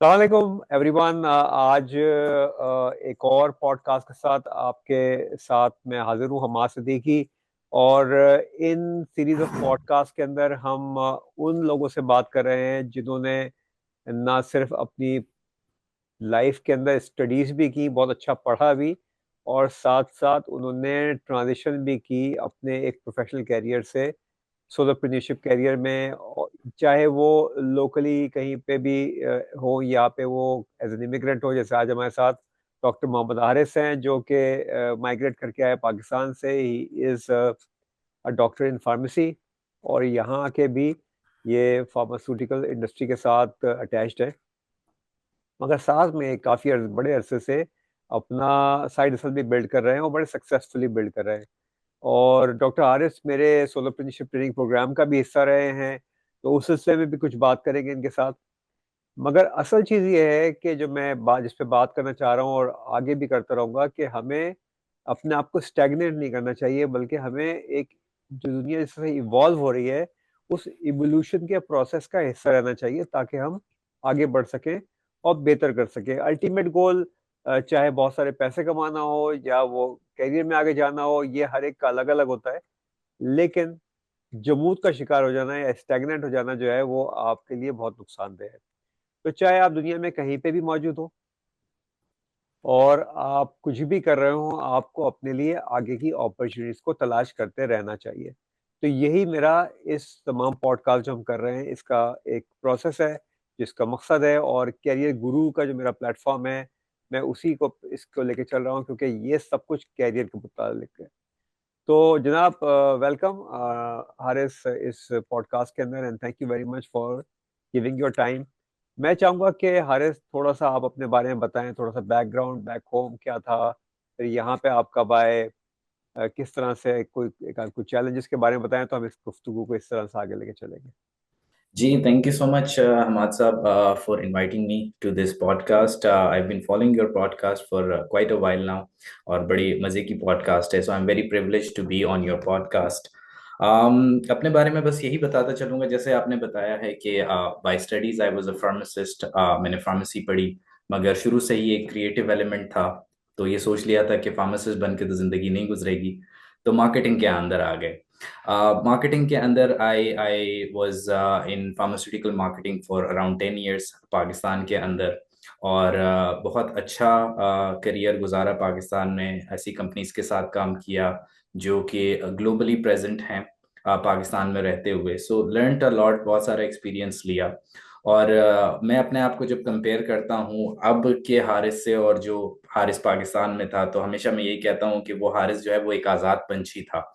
सलामकुम एवरीवन। आज एक और पॉडकास्ट के साथ आपके साथ मैं हाजिर हूँ, हमाद सिद्दीकी। और इन सीरीज ऑफ पॉडकास्ट के अंदर हम उन लोगों से बात कर रहे हैं जिन्होंने ना सिर्फ अपनी लाइफ के अंदर स्टडीज भी की, बहुत अच्छा पढ़ा भी, और साथ साथ उन्होंने ट्रांजिशन भी की अपने एक प्रोफेशनल कैरियर से सोलोप्रेन्योरशिप कैरियर में। चाहे वो लोकली कहीं पे भी हो, या पे वो एज एन इमिग्रेंट हो। जैसे आज हमारे साथ डॉक्टर मोहम्मद हारिस हैं, जो कि माइग्रेट करके आए पाकिस्तान से। He is a doctor in pharmacy, और यहाँ आके भी ये फार्मास्यूटिकल इंडस्ट्री के साथ अटैच्ड है, मगर साथ में काफ़ी बड़े अरसे से अपना साइड हसल भी बिल्ड कर रहे हैं और बड़े सक्सेसफुली बिल्ड कर रहे हैं। और डॉक्टर आरिस मेरे सोलोप्रेन्योरशिप ट्रेनिंग प्रोग्राम का भी हिस्सा रहे हैं, तो उस सिलसिले में भी कुछ बात करेंगे इनके साथ। मगर असल चीज़ ये है कि जो मैं बात जिस पे बात करना चाह रहा हूँ और आगे भी करता रहूँगा, कि हमें अपने आप को स्टैग्नेट नहीं करना चाहिए, बल्कि हमें एक जो दुनिया जिस तरह इवॉल्व हो रही है, उस इवोल्यूशन के प्रोसेस का हिस्सा रहना चाहिए, ताकि हम आगे बढ़ सकें और बेहतर कर सकें। अल्टीमेट गोल चाहे बहुत सारे पैसे कमाना हो या वो करियर में आगे जाना हो, ये हर एक का अलग अलग होता है। लेकिन जमूत का शिकार हो जाना या स्टैग्नेंट हो जाना जो है, वो आपके लिए बहुत नुकसानदेह है। तो चाहे आप दुनिया में कहीं पे भी मौजूद हो और आप कुछ भी कर रहे हो, आपको अपने लिए आगे की अपॉर्चुनिटीज को तलाश करते रहना चाहिए। तो यही मेरा इस तमाम पॉडकास्ट जो हम कर रहे हैं, इसका एक प्रोसेस है, जिसका मकसद है। और कैरियर गुरु का जो मेरा प्लेटफॉर्म है, मैं उसी को इसको लेके चल रहा हूँ, क्योंकि ये सब कुछ कैरियर के मुतालिक है। तो जनाब, वेलकम हारिस इस पॉडकास्ट के अंदर, and thank you very much for giving your time. मैं चाहूँगा कि हारिस थोड़ा सा आप अपने बारे में बताएं, थोड़ा सा बैकग्राउंड, बैक होम क्या था, फिर यहाँ पे आप कब आए, किस तरह से कोई एक आध कुछ चैलेंजेस के बारे में बताएं, तो हम इस गुफ्तगू को इस तरह से आगे लेके चलेंगे। Ji, thank you so much, Hamad Saab, for inviting me to this podcast. I've been following your podcast for quite a while now, और बड़ी मजे की podcast है, so I'm very privileged to be on your podcast. अपने बारे में बस यही बताता चलूंगा, जैसे आपने बताया है कि by studies I was a pharmacist. मैंने फार्मेसी पढ़ी, मगर शुरू से ही एक क्रिएटिव एलिमेंट था, तो ये सोच लिया था कि फार्मासिस्ट बन के तो जिंदगी नहीं गुजरेगी, तो मार्केटिंग के अंदर आ गए। मार्केटिंग के अंदर I was in pharmaceutical marketing for around 10 years Pakistan के अंदर। और बहुत अच्छा करियर गुजारा पाकिस्तान में, ऐसी कंपनीज के साथ काम किया जो कि ग्लोबली प्रेजेंट हैं पाकिस्तान में रहते हुए। सो लर्नड अ लॉट, बहुत सारा एक्सपीरियंस लिया। और मैं अपने आप को जब कंपेयर करता हूँ अब के हारिस से और जो हारिस पाकिस्तान में था, तो हमेशा मैं यही कहता हूँ कि वो हारिस जो है वो एक आज़ाद पंछी था।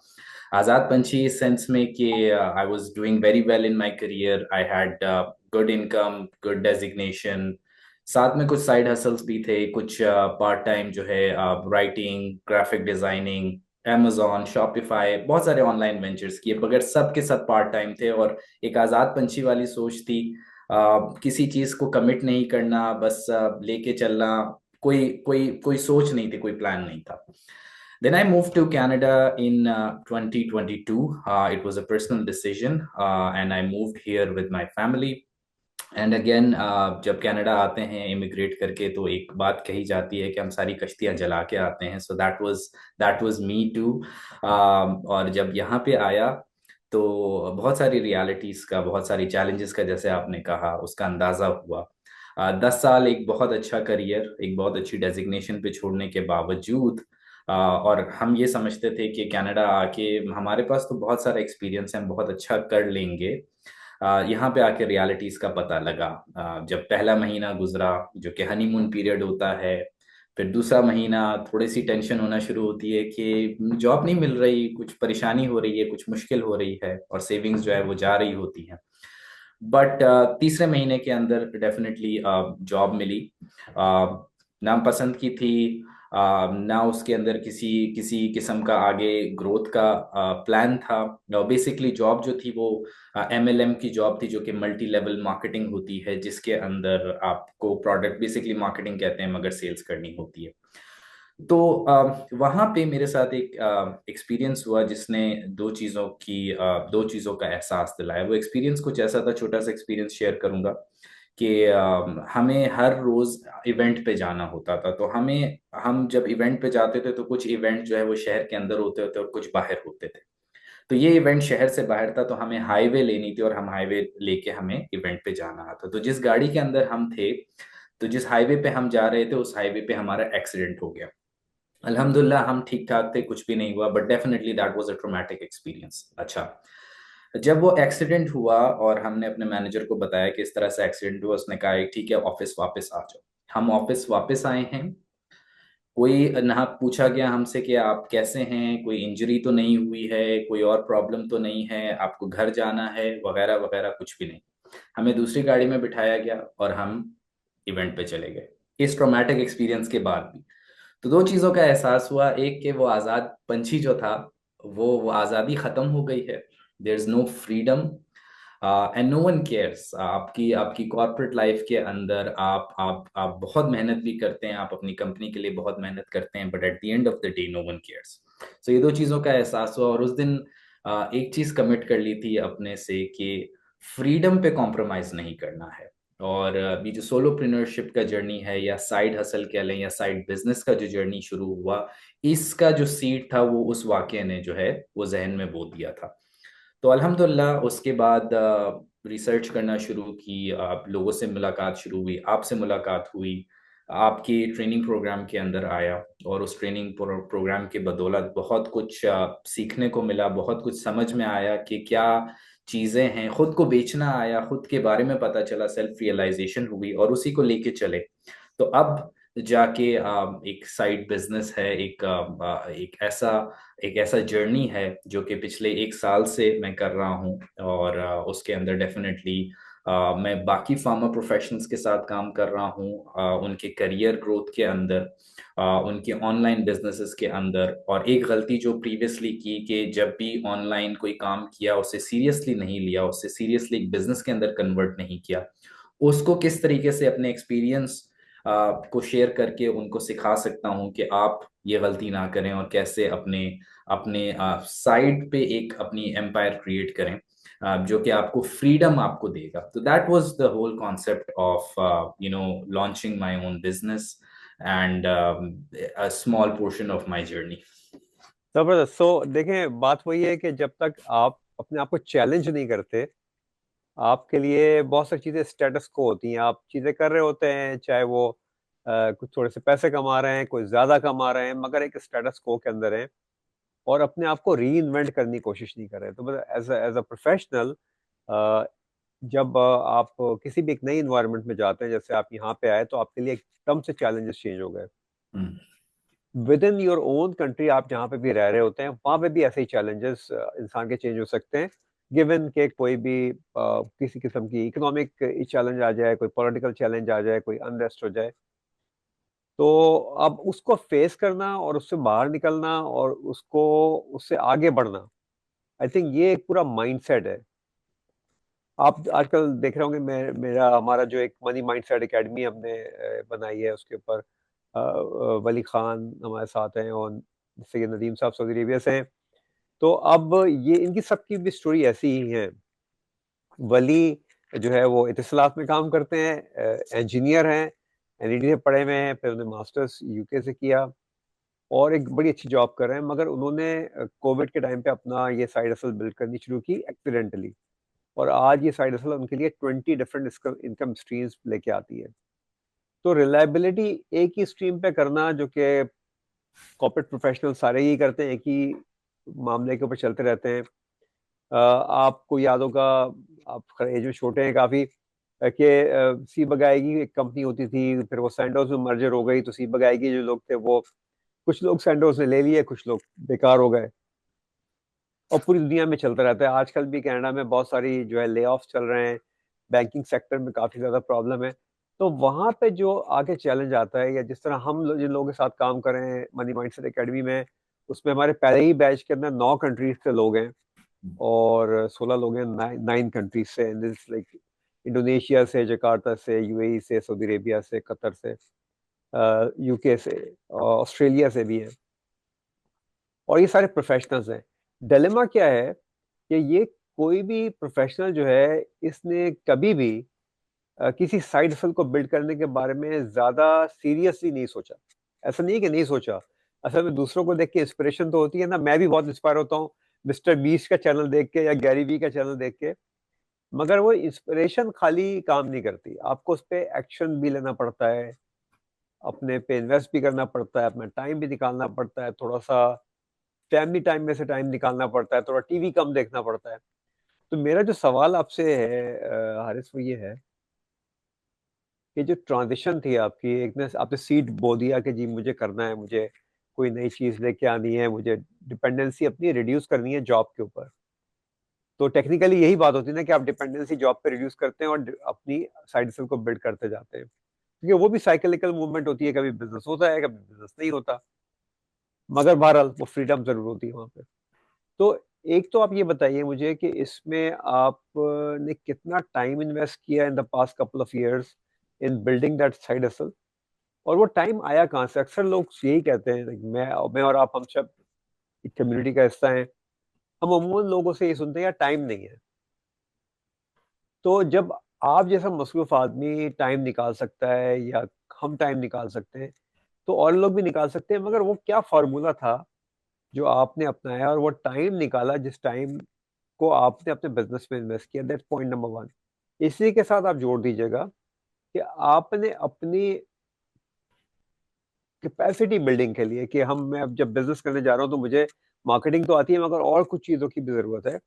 आजाद पंछी इस सेंस में कि I was doing very well in my career, I had good income, good designation. साथ में कुछ साइड हसल्स भी थे, कुछ पार्ट टाइम जो है writing, graphic designing, amazon, Shopify, बहुत सारे ऑनलाइन वेंचर्स किए, मगर सबके सब पार्ट टाइम थे। और एक आजाद पंछी वाली सोच थी, किसी चीज को कमिट नहीं करना, बस लेके चलना। कोई कोई कोई सोच नहीं थी, कोई प्लान नहीं था। Then I moved to Canada in 2022. It was a personal decision, and I moved here with my family. And again, जब कनाडा आते हैं इमिग्रेट करके, तो एक बात कही जाती है कि हम सारी कश्तियां जला के आते हैं। So that was me too. और जब यहाँ पे आया, तो बहुत सारी रियलिटीज का, बहुत सारी चैलेंजेस का, जैसे आपने कहा, उसका अंदाजा हुआ। 10 साल एक बहुत अच्छा करियर, एक बहुत अच्छी डेजिग्नेशन पे छोड़ने के बावजूद, और हम ये समझते थे कि कनाडा आके हमारे पास तो बहुत सारा एक्सपीरियंस है, हम बहुत अच्छा कर लेंगे। यहाँ पे आके रियलिटीज का पता लगा। जब पहला महीना गुजरा, जो कि हनीमून पीरियड होता है, फिर दूसरा महीना थोड़ी सी टेंशन होना शुरू होती है कि जॉब नहीं मिल रही, कुछ परेशानी हो रही है, कुछ मुश्किल हो रही है, और सेविंग्स जो है वो जा रही होती है। बट तीसरे महीने के अंदर डेफिनेटली जॉब मिली। नाम पसंद की थी, ना उसके अंदर किसी किसी किस्म का आगे ग्रोथ का प्लान था। बेसिकली जॉब जो थी वो MLM की जॉब थी, जो कि मल्टी लेवल मार्केटिंग होती है, जिसके अंदर आपको प्रोडक्ट, बेसिकली मार्केटिंग कहते हैं, मगर सेल्स करनी होती है। तो वहाँ पे मेरे साथ एक एक्सपीरियंस हुआ, जिसने दो चीज़ों का एहसास दिलाया। वो एक्सपीरियंस कुछ ऐसा था, छोटा सा एक्सपीरियंस शेयर करूंगा कि हमें हर रोज इवेंट पे जाना होता था। तो हम जब इवेंट पे जाते थे तो कुछ इवेंट जो है वो शहर के अंदर होते होते और कुछ बाहर होते थे। तो ये इवेंट शहर से बाहर था, तो हमें हाईवे लेनी थी और हम हाईवे लेके हमें इवेंट पे जाना था। तो जिस गाड़ी के अंदर हम थे, तो जिस हाईवे पे हम जा रहे थे उस हाईवे पे हमारा एक्सीडेंट हो गया। अल्हम्दुलिल्लाह हम ठीक ठाक थे, कुछ भी नहीं हुआ, but definitely that was a traumatic experience. अच्छा, जब वो एक्सीडेंट हुआ और हमने अपने मैनेजर को बताया कि इस तरह से एक्सीडेंट हुआ, उसने कहा ठीक है ऑफिस वापस आ जाओ। हम ऑफिस वापस आए हैं। कोई ना पूछा गया हमसे कि आप कैसे हैं, कोई इंजरी तो नहीं हुई है, कोई और प्रॉब्लम तो नहीं है, आपको घर जाना है वगैरह वगैरह, कुछ भी नहीं। हमें दूसरी गाड़ी में बिठाया गया और हम इवेंट पे चले गए, इस ट्रॉमेटिक एक्सपीरियंस के बाद भी। तो दो चीजों का एहसास हुआ, एक कि वो आजाद पंछी जो था, वो आजादी खत्म हो गई है। There is no freedom and no one cares. आपकी आपकी कॉर्पोरेट लाइफ के अंदर आप बहुत मेहनत भी करते हैं, आप अपनी कंपनी के लिए बहुत मेहनत करते हैं, but at the end of the day no one cares. So ये दो चीजों का एहसास हुआ, और उस दिन एक चीज कमिट कर ली थी अपने से कि फ्रीडम पे कॉम्प्रोमाइज नहीं करना है। और ये जो सोलोप्रेन्योरशिप का जर्नी है, या साइड हसल कह लें, या साइड बिजनेस का जो जर्नी शुरू हुआ, इसका जो सीड था वो उस वाकये ने जो है वो जहन में बो दिया था। तो अल्हम्दुलिल्लाह उसके बाद रिसर्च करना शुरू की, लोगों से मुलाकात शुरू हुई, आपसे मुलाकात हुई, आपके ट्रेनिंग प्रोग्राम के अंदर आया, और उस ट्रेनिंग प्रोग्राम के बदौलत बहुत कुछ सीखने को मिला, बहुत कुछ समझ में आया कि क्या चीज़ें हैं, खुद को बेचना आया, खुद के बारे में पता चला, सेल्फ रियलाइजेशन हुई, और उसी को लेके चले। तो अब जाके एक साइड बिजनेस है, एक ऐसा जर्नी है जो कि पिछले 1 साल से मैं कर रहा हूँ। और उसके अंदर डेफिनेटली मैं बाकी फार्मा प्रोफेशनल्स के साथ काम कर रहा हूँ, उनके करियर ग्रोथ के अंदर, उनके ऑनलाइन बिजनेसेस के अंदर। और एक गलती जो प्रीवियसली की, कि जब भी ऑनलाइन कोई काम किया उसे सीरियसली नहीं लिया, उससे सीरियसली एक बिजनेस के अंदर कन्वर्ट नहीं किया, उसको किस तरीके से अपने एक्सपीरियंस को शेयर करके उनको सिखा सकता हूँ कि आप ये गलती ना करें, और कैसे अपने अपने साइड पे एक अपनी एम्पायर क्रिएट करें, जो कि आपको फ्रीडम आपको देगा। तो that was the whole concept of launching my own business and a small portion of my journey. जबरदस्त। सो देखें, बात वही है कि जब तक आप अपने आप को चैलेंज नहीं करते, आपके लिए बहुत सारी चीजें स्टेटस को होती हैं। आप चीजें कर रहे होते हैं, चाहे वो कुछ थोड़े से पैसे कमा रहे हैं, कोई ज्यादा कमा रहे हैं, मगर एक स्टेटस को के अंदर हैं, और अपने आप को री इन्वेंट करने की कोशिश नहीं कर रहे। तो मतलब एज अ प्रोफेशनल, जब आप किसी भी एक नई इन्वायरमेंट में जाते हैं, जैसे आप यहाँ पे आए, तो आपके लिए एकदम से चैलेंजेस चेंज हो गए। Hmm. Within your own country, आप जहाँ पे भी रह रहे होते हैं, वहां पे भी ऐसे ही चैलेंजेस इंसान के चेंज हो सकते हैं। गिवन के कोई भी किसी किस्म की इकोनॉमिक चैलेंज आ जाए, कोई पॉलिटिकल चैलेंज आ जाए, कोई अनरेस्ट हो जाए, तो अब उसको फेस करना और उससे बाहर निकलना और उसको उससे आगे बढ़ना, आई थिंक ये एक पूरा माइंडसेट है। आप आजकल देख रहे होंगे, मेरा हमारा जो एक मनी माइंडसेट एकेडमी हमने बनाई है, उसके ऊपर वली खान हमारे साथ हैं, और सैयद नदीम साहब सऊदी अरेबिया से हैं। तो अब ये इनकी सबकी भी स्टोरी ऐसी ही है। वली जो है वो इतिसलात में काम करते हैं, इंजीनियर हैं, एनईडी से पढ़े हुए हैं, फिर उन्होंने मास्टर्स यूके से किया, और एक बड़ी अच्छी जॉब कर रहे हैं। मगर उन्होंने कोविड के टाइम पे अपना ये साइड हसल बिल्ड करनी शुरू की एक्सीडेंटली, और आज ये साइड हसल उनके लिए 20 डिफरेंट इनकम स्ट्रीम्स लेके आती है। तो रिलायबिलिटी एक ही स्ट्रीम पे करना, जो कि कॉर्पोरेट प्रोफेशनल सारे ही करते हैं, एक ही मामले के ऊपर चलते रहते हैं। आपको याद होगा, आप एज में छोटे हैं काफी, कि सी बगाएगी एक कंपनी होती थी, फिर वो सैंडोज में मर्जर हो गई, तो सी बगाएगी जो लोग थे वो, कुछ लोग सैंडोज ने ले लिए, कुछ लोग बेकार हो गए, और पूरी दुनिया में चलता रहता है। आजकल भी कनाडा में बहुत सारी जो है ले ऑफ चल रहे हैं, बैंकिंग सेक्टर में काफी ज्यादा प्रॉब्लम है। तो वहां पे जो आगे चैलेंज आता है, या जिस तरह हम जिन लोगों के साथ काम कर रहे हैं मनी माइंडसेट एकेडमी में, उसमें हमारे पहले ही बैच के अंदर 9 कंट्रीज से लोग हैं, और 16 लोग हैं 9 कंट्रीज से, लाइक इंडोनेशिया से, जकार्ता से, यूएई से, सऊदी अरेबिया से, कतर से, यूके से, ऑस्ट्रेलिया से भी है, और ये सारे प्रोफेशनल्स हैं। डिलेमा क्या है कि ये कोई भी प्रोफेशनल जो है, इसने कभी भी किसी साइड हसल को बिल्ड करने के बारे में ज्यादा सीरियसली नहीं सोचा। ऐसा नहीं है कि नहीं सोचा, असल में दूसरों को देख के इंस्पिरेशन तो होती है ना। मैं भी बहुत इंस्पायर होता हूँ मिस्टर बीस्ट का चैनल देख के या गैरी वी का चैनल देख के। मगर वो इंस्पिरेशन खाली काम नहीं करती, आपको उस पर एक्शन भी लेना पड़ता है, अपने पे इन्वेस्ट भी करना पड़ता है, अपना टाइम भी निकालना पड़ता है, थोड़ा सा फैमिली टाइम में से टाइम निकालना पड़ता है, थोड़ा टीवी कम देखना पड़ता है। तो मेरा जो सवाल आपसे है हारिस, वो ये है कि जो ट्रांजिशन थी आपकी, एक ने आपने सीट बो दिया कि जी मुझे करना है, मुझे कोई नई चीज लेके आनी है, मुझे डिपेंडेंसी अपनी रिड्यूस करनी है जॉब के ऊपर। तो टेक्निकली यही बात होती है ना कि आप डिपेंडेंसी जॉब पे रिड्यूस करते हैं और अपनी साइड हसल को बिल्ड करते जाते हैं, क्योंकि वो भी साइकिलिकल मूवमेंट होती है, कभी बिजनेस होता है, कभी बिजनेस नहीं होता। मगर बहरहाल वो फ्रीडम जरूर होती है वहां पे। तो एक तो आप ये बताइए मुझे कि इसमें आपने कितना टाइम इन्वेस्ट किया in the past couple of years in building that side hustle, और वो टाइम आया कहाँ से? अक्सर लोग यही कहते हैं, like मैं और आप, हम सब एक कम्युनिटी का हिस्सा हैं, हम अमूमन लोगों से ये सुनते हैं यार टाइम नहीं है। तो जब आप जैसा मसरूफ आदमी टाइम निकाल सकता है, या हम टाइम निकाल सकते हैं, तो और लोग भी निकाल सकते हैं। मगर वो क्या फार्मूला था जो आपने अपनाया और वो टाइम निकाला जिस टाइम को आपने अपने बिजनेस में इन्वेस्ट किया? That's point number one. इसी के साथ आप जोड़ दीजिएगा कि आपने अपनी कैपेसिटी बिल्डिंग के लिए, कि मैं अब जब बिजनेस करने जा रहा हूँ तो मुझे मार्केटिंग तो आती है मगर और कुछ चीजों की भी जरूरत है,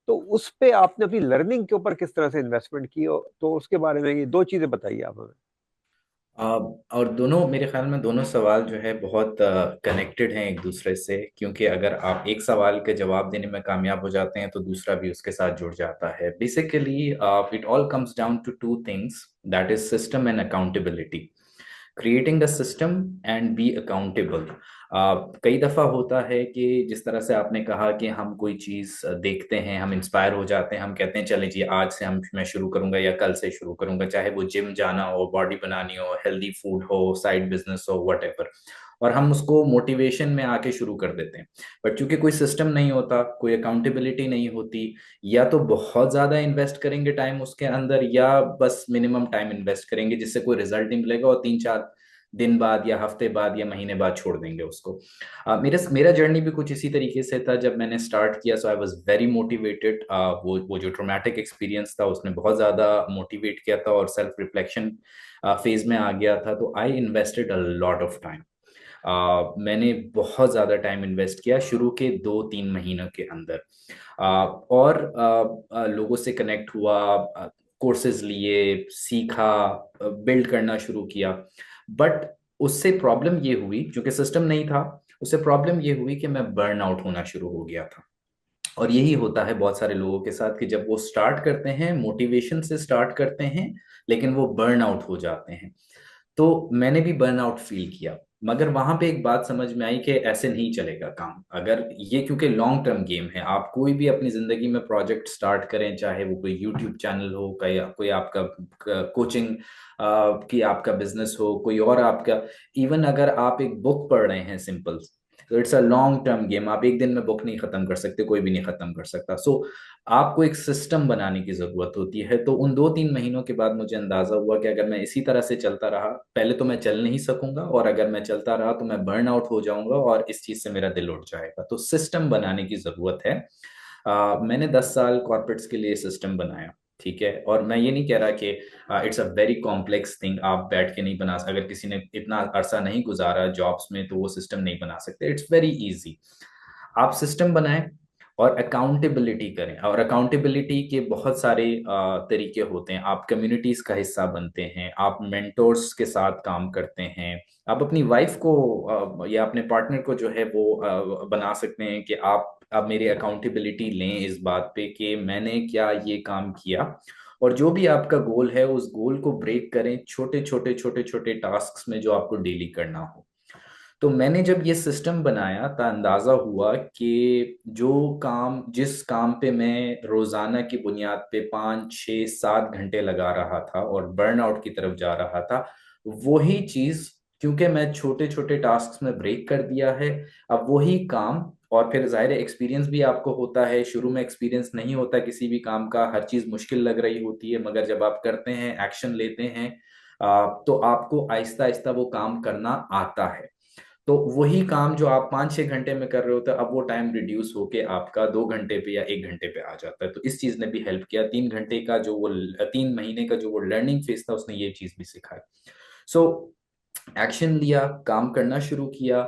तो उस पे आपने अपनी लर्निंग के ऊपर किस तरह से इन्वेस्टमेंट की तो उसके बारे में ये दो चीजें बताइए आप हमें। और दोनों मेरे ख्याल में दोनों सवाल जो है बहुत कनेक्टेड हैं एक दूसरे से, क्योंकि अगर आप एक सवाल के जवाब देने में कामयाब हो जाते हैं तो दूसरा भी उसके साथ जुड़ जाता है। Basically it all comes down to two things, that is system and accountability. Creating a system and be accountable. कई दफा होता है कि जिस तरह से आपने कहा कि हम कोई चीज देखते हैं, हम इंस्पायर हो जाते हैं, हम कहते हैं चले जी आज से मैं शुरू करूंगा या कल से शुरू करूंगा, चाहे वो जिम जाना हो, बॉडी बनानी हो, हेल्दी फूड हो, साइड बिजनेस हो, वट, और हम उसको मोटिवेशन में आके शुरू कर देते हैं। बट चूंकि कोई सिस्टम नहीं होता, कोई अकाउंटेबिलिटी नहीं होती, या तो बहुत ज्यादा इन्वेस्ट करेंगे टाइम उसके अंदर, या बस मिनिमम टाइम इन्वेस्ट करेंगे जिससे कोई रिजल्ट नहीं मिलेगा और 3-4 दिन बाद या हफ्ते बाद या महीने बाद छोड़ देंगे उसको। मेरा मेरा जर्नी भी कुछ इसी तरीके से था। जब मैंने स्टार्ट किया सो आई वाज वेरी मोटिवेटेड। वो जो ट्रोमैटिक एक्सपीरियंस था उसने बहुत ज्यादा मोटिवेट किया था और सेल्फ रिफ्लेक्शन फेज में आ गया था, तो I invested a lot of time. मैंने बहुत ज़्यादा टाइम इन्वेस्ट किया शुरू के 2-3 महीनों के अंदर। और लोगों से कनेक्ट हुआ, कोर्सेज लिए, सीखा, बिल्ड करना शुरू किया। बट उससे प्रॉब्लम ये हुई, क्योंकि सिस्टम नहीं था, उससे प्रॉब्लम ये हुई कि मैं बर्न आउट होना शुरू हो गया था। और यही होता है बहुत सारे लोगों के साथ कि जब वो स्टार्ट करते हैं, मोटिवेशन से स्टार्ट करते हैं, लेकिन वो बर्न आउट हो जाते हैं। तो मैंने भी बर्नआउट फील किया। मगर वहां पे एक बात समझ में आई कि ऐसे नहीं चलेगा काम। अगर ये, क्योंकि लॉन्ग टर्म गेम है, आप कोई भी अपनी जिंदगी में प्रोजेक्ट स्टार्ट करें, चाहे वो कोई यूट्यूब चैनल हो, कोई आपका कोचिंग की आपका बिजनेस हो, कोई और आपका, इवन अगर आप एक बुक पढ़ रहे हैं सिंपल, तो it's a long term game. आप एक दिन में बुक नहीं खत्म कर सकते, कोई भी नहीं खत्म कर सकता। सो आपको एक सिस्टम बनाने की जरूरत होती है। तो उन 2-3 महीनों के बाद मुझे अंदाजा हुआ कि अगर मैं इसी तरह से चलता रहा, पहले तो मैं चल नहीं सकूंगा, और अगर मैं चलता रहा तो मैं बर्न आउट हो जाऊंगा और इस चीज से मेरा दिल उठ जाएगा। तो सिस्टम बनाने की जरूरत है। मैंने 10 साल कॉर्पोरेट्स के लिए सिस्टम बनाया, ठीक है। और मैं ये नहीं कह रहा कि it's a very complex thing, आप बैठ के नहीं बना, अगर किसी ने इतना अरसा नहीं गुजारा जॉब्स में तो वो सिस्टम नहीं बना सकते। It's very easy. आप सिस्टम बनाएं और अकाउंटेबिलिटी करें। और अकाउंटेबिलिटी के बहुत सारे तरीके होते हैं। आप कम्युनिटीज का हिस्सा बनते हैं, आप मेंटोर्स के साथ काम करते हैं, आप अपनी वाइफ को या अपने पार्टनर को जो है वो बना सकते हैं कि आप मेरी अकाउंटेबिलिटी लें इस बात पे कि मैंने क्या ये काम किया। और जो भी आपका गोल है उस गोल को ब्रेक करें छोटे छोटे छोटे छोटे टास्क में जो आपको डेली करना हो। तो मैंने जब ये सिस्टम बनाया तो अंदाजा हुआ कि जिस काम पे मैं रोजाना की बुनियाद पे 5-6-7 घंटे लगा रहा था और बर्नआउट की तरफ जा रहा था, वही चीज, क्योंकि मैं छोटे छोटे टास्क में ब्रेक कर दिया है, अब वही काम और फिर जाहिर है एक्सपीरियंस भी आपको होता है, शुरू में एक्सपीरियंस नहीं होता किसी भी काम का, हर चीज मुश्किल लग रही होती है, मगर जब आप करते हैं, एक्शन लेते हैं, तो आपको आहिस्ता आहिस्ता वो काम करना आता है। तो वही काम जो आप 5-6 घंटे में कर रहे होते हैं, अब वो टाइम रिड्यूस होके आपका 2 घंटे पे या 1 घंटे पे आ जाता है। तो इस चीज ने भी हेल्प किया। 3 घंटे का जो वो 3 महीने का जो वो लर्निंग फेज था, उसने ये चीज भी सिखाई। सो एक्शन लिया, काम करना शुरू किया,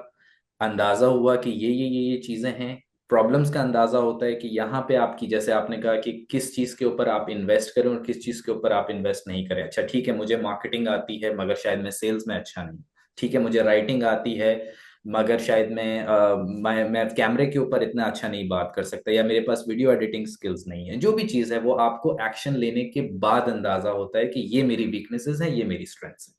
अंदाजा हुआ कि ये चीजें हैं। प्रॉब्लम्स का अंदाजा होता है कि यहाँ पे आपकी, जैसे आपने कहा कि किस चीज के ऊपर आप इन्वेस्ट करें और किस चीज के ऊपर आप इन्वेस्ट नहीं करें। अच्छा ठीक है, मुझे मार्केटिंग आती है मगर शायद मैं सेल्स में अच्छा नहीं। ठीक है, मुझे राइटिंग आती है मगर शायद मैं कैमरे के ऊपर इतना अच्छा नहीं बात कर सकता, या मेरे पास वीडियो एडिटिंग स्किल्स नहीं है। जो भी चीज है वो आपको एक्शन लेने के बाद अंदाजा होता है कि ये मेरी वीकनेसेस है, ये मेरी स्ट्रेंथ्स है।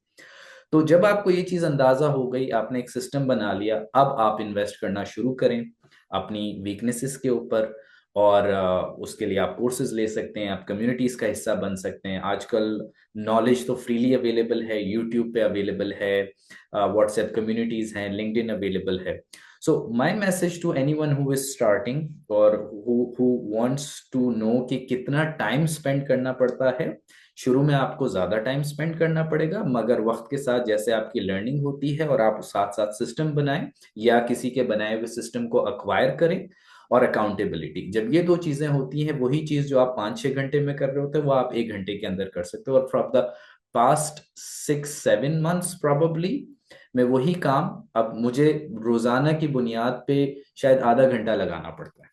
तो जब आपको ये चीज अंदाजा हो गई, आपने एक सिस्टम बना लिया, अब आप इन्वेस्ट करना शुरू करें अपनी वीकनेसेस के ऊपर। और उसके लिए आप कोर्सेज ले सकते हैं, आप कम्युनिटीज का हिस्सा बन सकते हैं। आजकल नॉलेज तो फ्रीली अवेलेबल है, यूट्यूब पे अवेलेबल है, व्हाट्सएप कम्युनिटीज हैं, लिंक्डइन अवेलेबल है। So my message to anyone who is starting और हु वांट्स टू नो कि कितना टाइम स्पेंड करना पड़ता है। शुरू में आपको ज्यादा टाइम स्पेंड करना पड़ेगा, मगर वक्त के साथ जैसे आपकी लर्निंग होती है और आप साथ साथ सिस्टम बनाएं या किसी के बनाए हुए सिस्टम को अक्वायर करें, और अकाउंटेबिलिटी, जब ये दो चीजें होती हैं, वही चीज जो आप 5-6 घंटे में कर रहे होते हैं वो आप 1 घंटे के अंदर कर सकते हो। और from the past 6-7 months probably मैं वही काम अब मुझे रोजाना की बुनियाद पे शायद आधा घंटा लगाना पड़ता है।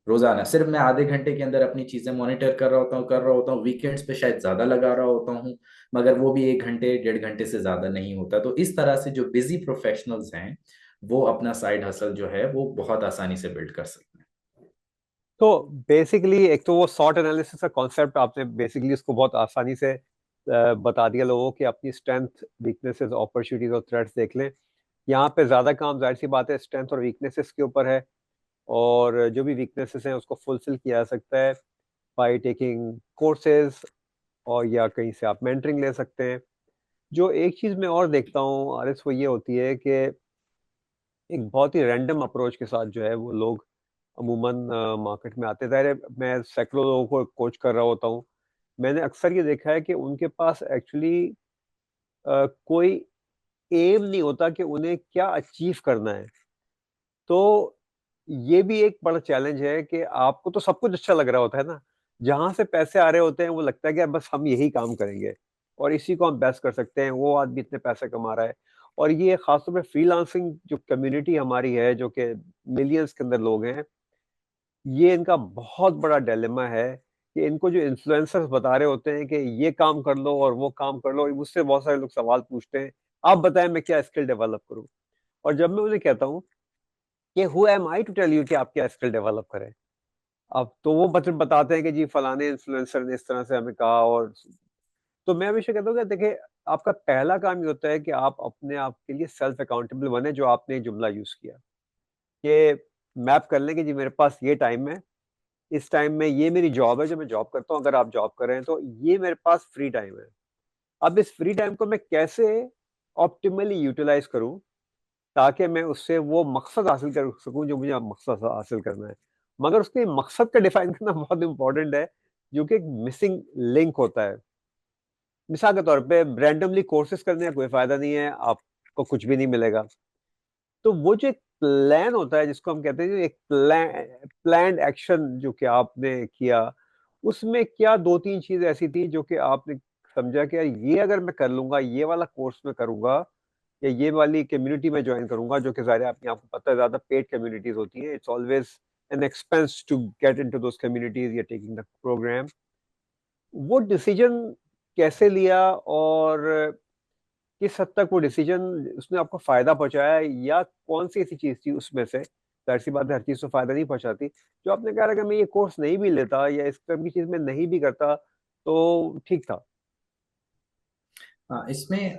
रोजाना सिर्फ मैं आधे घंटे के अंदर अपनी चीजें मॉनिटर कर रहा होता हूँ। वीकेंड्स पे शायद ज्यादा लगा रहा होता हूँ, मगर वो भी 1 घंटे 1.5 घंटे से ज्यादा नहीं होता। तो इस तरह से जो बिजी प्रोफेशनल्स हैं, वो अपना साइड हसल जो है वो बहुत आसानी से बिल्ड कर सकते हैं। तो बेसिकली एक तो वो शॉर्ट एनालिसिस का कॉन्सेप्ट आपने बेसिकली उसको बहुत आसानी से बता दिया लोगों कि अपनी स्ट्रेंथ, वीकनेसेस, अपॉर्चुनिटीज और थ्रेट्स देख लें। यहाँ पे ज़्यादा काम जाहिर सी बात है स्ट्रेंथ और वीकनेसेस के ऊपर है, और जो भी वीकनेसेस हैं उसको फुलफिल किया जा सकता है बाय टेकिंग कोर्सेज, और या कहीं से आप मेंटरिंग ले सकते हैं। जो एक चीज़ मैं और देखता हूँ आरिस, वो ये होती है कि एक बहुत ही रैंडम अप्रोच के साथ जो है वो लोग अमूमन मार्केट में आते। ज़ाहिर है मैं सैकड़ों लोगों को कोच कर रहा होता हूँ, मैंने अक्सर ये देखा है कि उनके पास एक्चुअली कोई एम नहीं होता कि उन्हें क्या अचीव करना है। तो ये भी एक बड़ा चैलेंज है कि आपको तो सब कुछ अच्छा लग रहा होता है ना, जहां से पैसे आ रहे होते हैं वो लगता है कि बस हम यही काम करेंगे और इसी को हम बेस्ट कर सकते हैं, वो आदमी इतने पैसे कमा रहा है। और ये खासतौर पे फ्रीलांसिंग जो कम्युनिटी हमारी है, जो कि मिलियंस के अंदर लोग हैं, ये इनका बहुत बड़ा डिलेमा है कि इनको जो इन्फ्लुएंसर्स बता रहे होते हैं कि ये काम कर लो और वो काम कर लो, मुझसे बहुत सारे लोग सवाल पूछते हैं, आप बताएं मैं क्या स्किल डेवलप करूं। और जब मैं उन्हें कहता हूँ कि who am I to tell you कि आप क्या स्किल डेवलप करें, अब तो वो बताते हैं कि जी फलाने इन्फ्लुएंसर ने इस तरह से हमें कहा। और तो मैं हमेशा कहता हूँ कि देखिए, आपका पहला काम ये होता है कि आप अपने आप के लिए सेल्फ अकाउंटेबल बने, जो आपने एक जुमला यूज किया कि मैप कर लें कि जी मेरे पास ये टाइम है, इस टाइम में ये मेरी जॉब है जो मैं जॉब करता हूँ, अगर आप जॉब कर रहे हैं तो ये मेरे पास फ्री टाइम है। अब इस फ्री टाइम को मैं कैसे ऑप्टिमली यूटिलाइज करूं ताकि मैं उससे वो मकसद हासिल कर सकूं जो मुझे मकसद हासिल करना है। मगर उसके मकसद का डिफाइन करना बहुत इंपॉर्टेंट है, जो कि एक मिसिंग लिंक होता है। मिसाल के तौर पे रैंडमली कोर्सेज करने का कोई फायदा नहीं है, आपको कुछ भी नहीं मिलेगा। तो वो जो एक प्लान होता है जिसको हम कहते हैं, जो एक प्लान एक्शन जो कि आपने किया, उसमें क्या दो तीन चीज ऐसी थी जो कि आपने समझा कि यार ये अगर मैं कर लूंगा, ये वाला कोर्स में करूंगा या ये वाली कम्युनिटी में ज्वाइन करूंगा, जो कि ज़ाहिर है अपने आपको पता है ज्यादा पेड कम्युनिटीज होती हैं, it's always an expense to get into those communities या टेकिंग द प्रोग्राम। वो डिसीजन कैसे लिया और किस हद तक वो डिसीजन उसने आपको फायदा पहुंचाया, या कौन सी ऐसी चीज थी उसमें से, जाहिर सी बात है हर चीज तो फायदा नहीं पहुंचाती, जो आपने कहा अगर मैं ये कोर्स नहीं भी लेता या इस तरह की चीज मैं नहीं भी करता तो ठीक था। हाँ, इसमें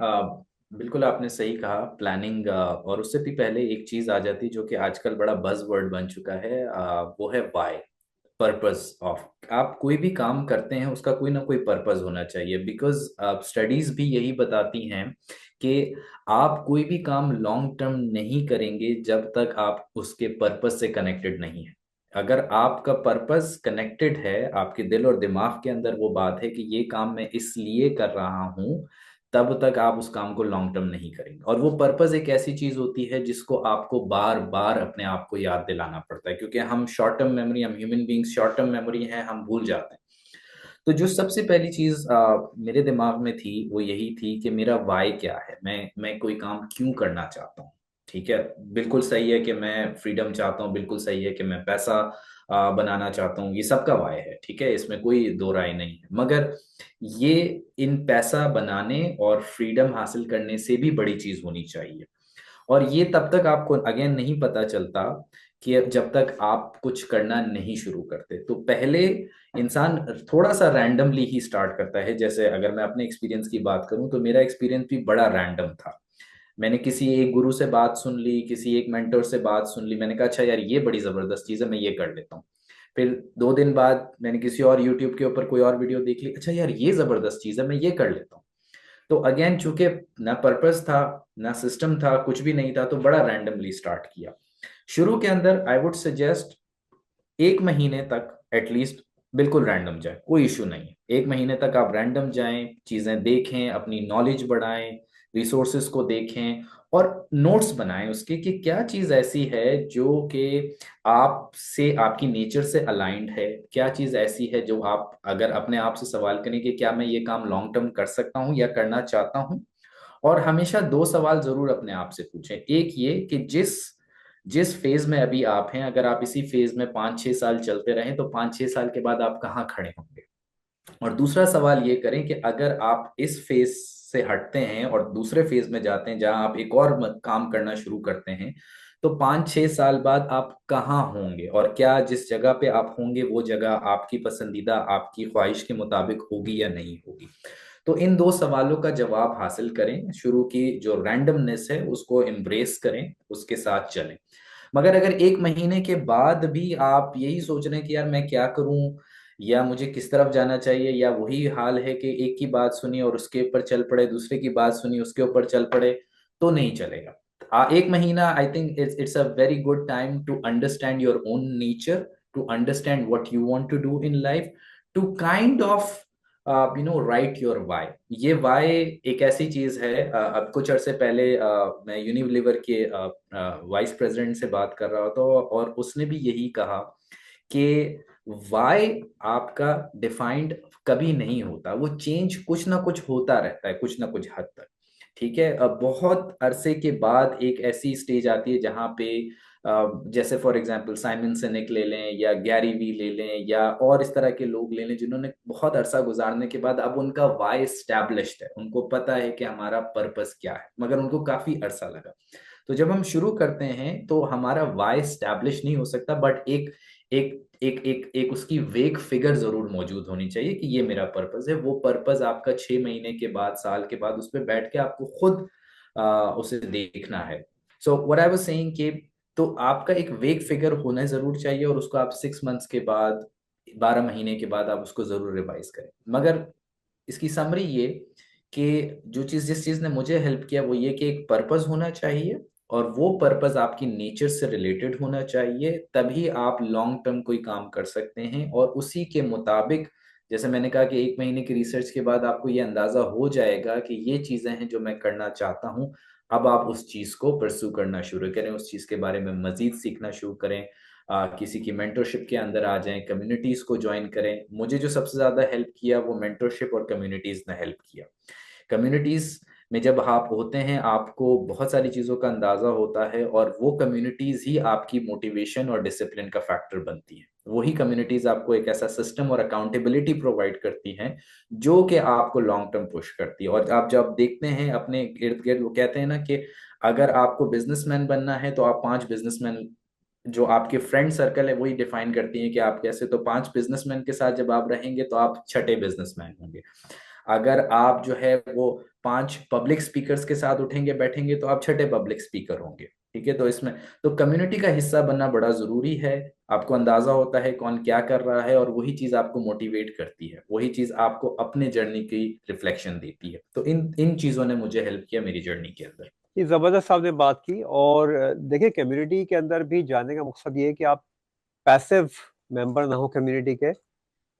बिल्कुल आपने सही कहा, प्लानिंग। और उससे भी पहले एक चीज आ जाती जो कि आजकल बड़ा बज वर्ड बन चुका है, वो है वाई। पर्पस ऑफ, आप कोई भी काम करते हैं उसका कोई ना कोई पर्पस होना चाहिए, बिकॉज स्टडीज भी यही बताती हैं कि आप कोई भी काम लॉन्ग टर्म नहीं करेंगे जब तक आप उसके पर्पस से कनेक्टेड नहीं है। अगर आपका पर्पस कनेक्टेड है, आपके दिल और दिमाग के अंदर वो बात है कि ये काम मैं इसलिए कर रहा हूँ, तब तक आप उस काम को लॉन्ग टर्म नहीं करेंगे। और वो पर्पस एक ऐसी चीज होती है जिसको आपको बार बार अपने आप को याद दिलाना पड़ता है, क्योंकि हम शॉर्ट टर्म मेमोरी, हम human beings short term memory है, हम भूल जाते हैं। तो जो सबसे पहली चीज मेरे दिमाग में थी वो यही थी कि मेरा वाई क्या है, मैं कोई काम क्यों करना चाहता हूँ। ठीक है, बिल्कुल सही है कि मैं फ्रीडम चाहता हूँ, बिल्कुल सही है कि मैं पैसा बनाना चाहता हूँ, ये सबका वाई है, ठीक है, इसमें कोई दो राय नहीं है। मगर ये इन पैसा बनाने और फ्रीडम हासिल करने से भी बड़ी चीज होनी चाहिए। और ये तब तक आपको अगेन नहीं पता चलता कि जब तक आप कुछ करना नहीं शुरू करते। तो पहले इंसान थोड़ा सा रैंडमली ही स्टार्ट करता है। जैसे अगर मैं अपने एक्सपीरियंस की बात करूं तो मेरा एक्सपीरियंस भी बड़ा रैंडम था। मैंने किसी एक गुरु से बात सुन ली, किसी एक मेंटर से बात सुन ली, मैंने कहा अच्छा यार ये बड़ी जबरदस्त चीज है, मैं ये कर लेता हूँ। फिर 2 दिन बाद मैंने किसी और यूट्यूब के ऊपर कोई और वीडियो देख ली, अच्छा यार ये जबरदस्त चीज है, मैं ये कर लेता हूँ। तो अगेन चूंकि ना पर्पस था, ना सिस्टम था, कुछ भी नहीं था, तो बड़ा रैंडमली स्टार्ट किया। शुरू के अंदर आई वुड सजेस्ट 1 महीने तक एटलीस्ट बिल्कुल रैंडम जाए, कोई इशू नहीं है। 1 महीने तक आप रैंडम जाएं, चीजें देखें, अपनी नॉलेज बढ़ाएं, रिसोर्सेस को देखें और नोट्स बनाएं उसके कि क्या चीज ऐसी है जो कि आपसे, आपकी नेचर से अलाइंड है, क्या चीज ऐसी है जो आप अगर अपने आप से सवाल करें कि क्या मैं ये काम लॉन्ग टर्म कर सकता हूँ या करना चाहता हूँ। और हमेशा 2 सवाल जरूर अपने आप से पूछें। एक ये कि जिस जिस फेज में अभी आप हैं, अगर आप इसी फेज में 5-6 साल चलते रहें तो 5-6 साल के बाद आप कहाँ खड़े होंगे। और दूसरा सवाल ये करें कि अगर आप इस फेज से हटते हैं और दूसरे फेज में जाते हैं जहां आप एक और काम करना शुरू करते हैं, तो 5-6 साल बाद आप कहाँ होंगे, और क्या जिस जगह पे आप होंगे वो जगह आपकी पसंदीदा, आपकी ख्वाहिश के मुताबिक होगी या नहीं होगी। तो इन 2 सवालों का जवाब हासिल करें, शुरू की जो रैंडमनेस है उसको एम्ब्रेस करें, उसके साथ चलें। मगर अगर 1 महीने के बाद भी आप यही सोच रहे हैं कि यार मैं क्या करूं, या मुझे किस तरफ जाना चाहिए, या वही हाल है कि एक की बात सुनी और उसके ऊपर चल पड़े, दूसरे की बात सुनी उसके ऊपर चल पड़े, तो नहीं चलेगा। 1 महीना I think it's a very good time to understand your own nature, to understand what you want to do in life, to kind of write your why. ये वाई एक ऐसी चीज है, अब कुछ अरसे पहले मैं यूनिलीवर के वाइस प्रेसिडेंट से बात कर रहा था और उसने भी यही कहा कि वाई आपका डिफाइंड कभी नहीं होता, वो चेंज कुछ ना कुछ होता रहता है, कुछ ना कुछ हद तक। ठीक है, अब बहुत अरसे के बाद एक ऐसी स्टेज आती है जहां पे जैसे फॉर एग्जांपल साइमन सिनेक ले लें या गैरी वी ले लें या और इस तरह के लोग ले लें जिन्होंने बहुत अरसा गुजारने के बाद अब उनका वाई स्टैब्लिश्ड है, उनको पता है कि हमारा पर्पस क्या है, मगर उनको काफी अरसा लगा। तो जब हम शुरू करते हैं तो हमारा वाई स्टैब्लिश नहीं हो सकता, बट एक एक एक एक एक उसकी वेक फिगर जरूर मौजूद होनी चाहिए कि ये मेरा पर्पस है। वो पर्पस आपका 6 महीने के बाद, साल के बाद उस पर बैठ के आपको खुद उसे देखना है। So what I was saying कि तो आपका एक वेक फिगर होना जरूर चाहिए और उसको आप 6 मंथ्स के बाद, 12 महीने के बाद आप उसको जरूर रिवाइज करें। मगर इसकी समरी ये कि जो चीज, जिस चीज ने मुझे हेल्प किया वो ये कि एक पर्पस होना चाहिए और वो पर्पस आपकी नेचर से रिलेटेड होना चाहिए, तभी आप लॉन्ग टर्म कोई काम कर सकते हैं। और उसी के मुताबिक, जैसे मैंने कहा कि 1 महीने की रिसर्च के बाद आपको ये अंदाजा हो जाएगा कि ये चीजें हैं जो मैं करना चाहता हूँ। अब आप उस चीज को परस्यू करना शुरू करें, उस चीज के बारे में मजीद सीखना शुरू करें, किसी की मेंटरशिप के अंदर आ जाएं, कम्युनिटीज को ज्वाइन करें। मुझे जो सबसे ज्यादा हेल्प किया वो मेंटरशिप और कम्युनिटीज ने हेल्प किया। कम्युनिटीज में जब आप होते हैं आपको बहुत सारी चीजों का अंदाजा होता है, और वो कम्युनिटीज ही आपकी मोटिवेशन और डिसिप्लिन का फैक्टर बनती है। वही कम्युनिटीज आपको एक ऐसा सिस्टम और अकाउंटेबिलिटी प्रोवाइड करती हैं जो कि आपको लॉन्ग टर्म पुश करती है। और आप जब देखते हैं अपने इर्द गिर्द, वो कहते हैं ना कि अगर आपको बिजनेसमैन बनना है तो आप 5 बिजनेसमैन, जो आपके फ्रेंड सर्कल है वही डिफाइन करती है कि आप कैसे, तो 5 बिजनेसमैन के साथ जब आप रहेंगे तो आप छठे बिजनेसमैन होंगे। अगर आप जो है वो 5 पब्लिक स्पीकर्स के साथ उठेंगे बैठेंगे तो आप छठे पब्लिक स्पीकर होंगे। ठीक है, तो इसमें तो कम्युनिटी का हिस्सा बनना बड़ा जरूरी है। आपको अंदाजा होता है कौन क्या कर रहा है, और वही चीज आपको मोटिवेट करती है, वही चीज आपको अपने जर्नी की रिफ्लेक्शन देती है। तो इन इन चीजों ने मुझे हेल्प किया मेरी जर्नी के अंदर। ये जबरदस्त आपने बात की। और देखिए, कम्युनिटी के अंदर भी जाने का मकसद ये है कि आप पैसिव मेंबर ना हो कम्युनिटी के,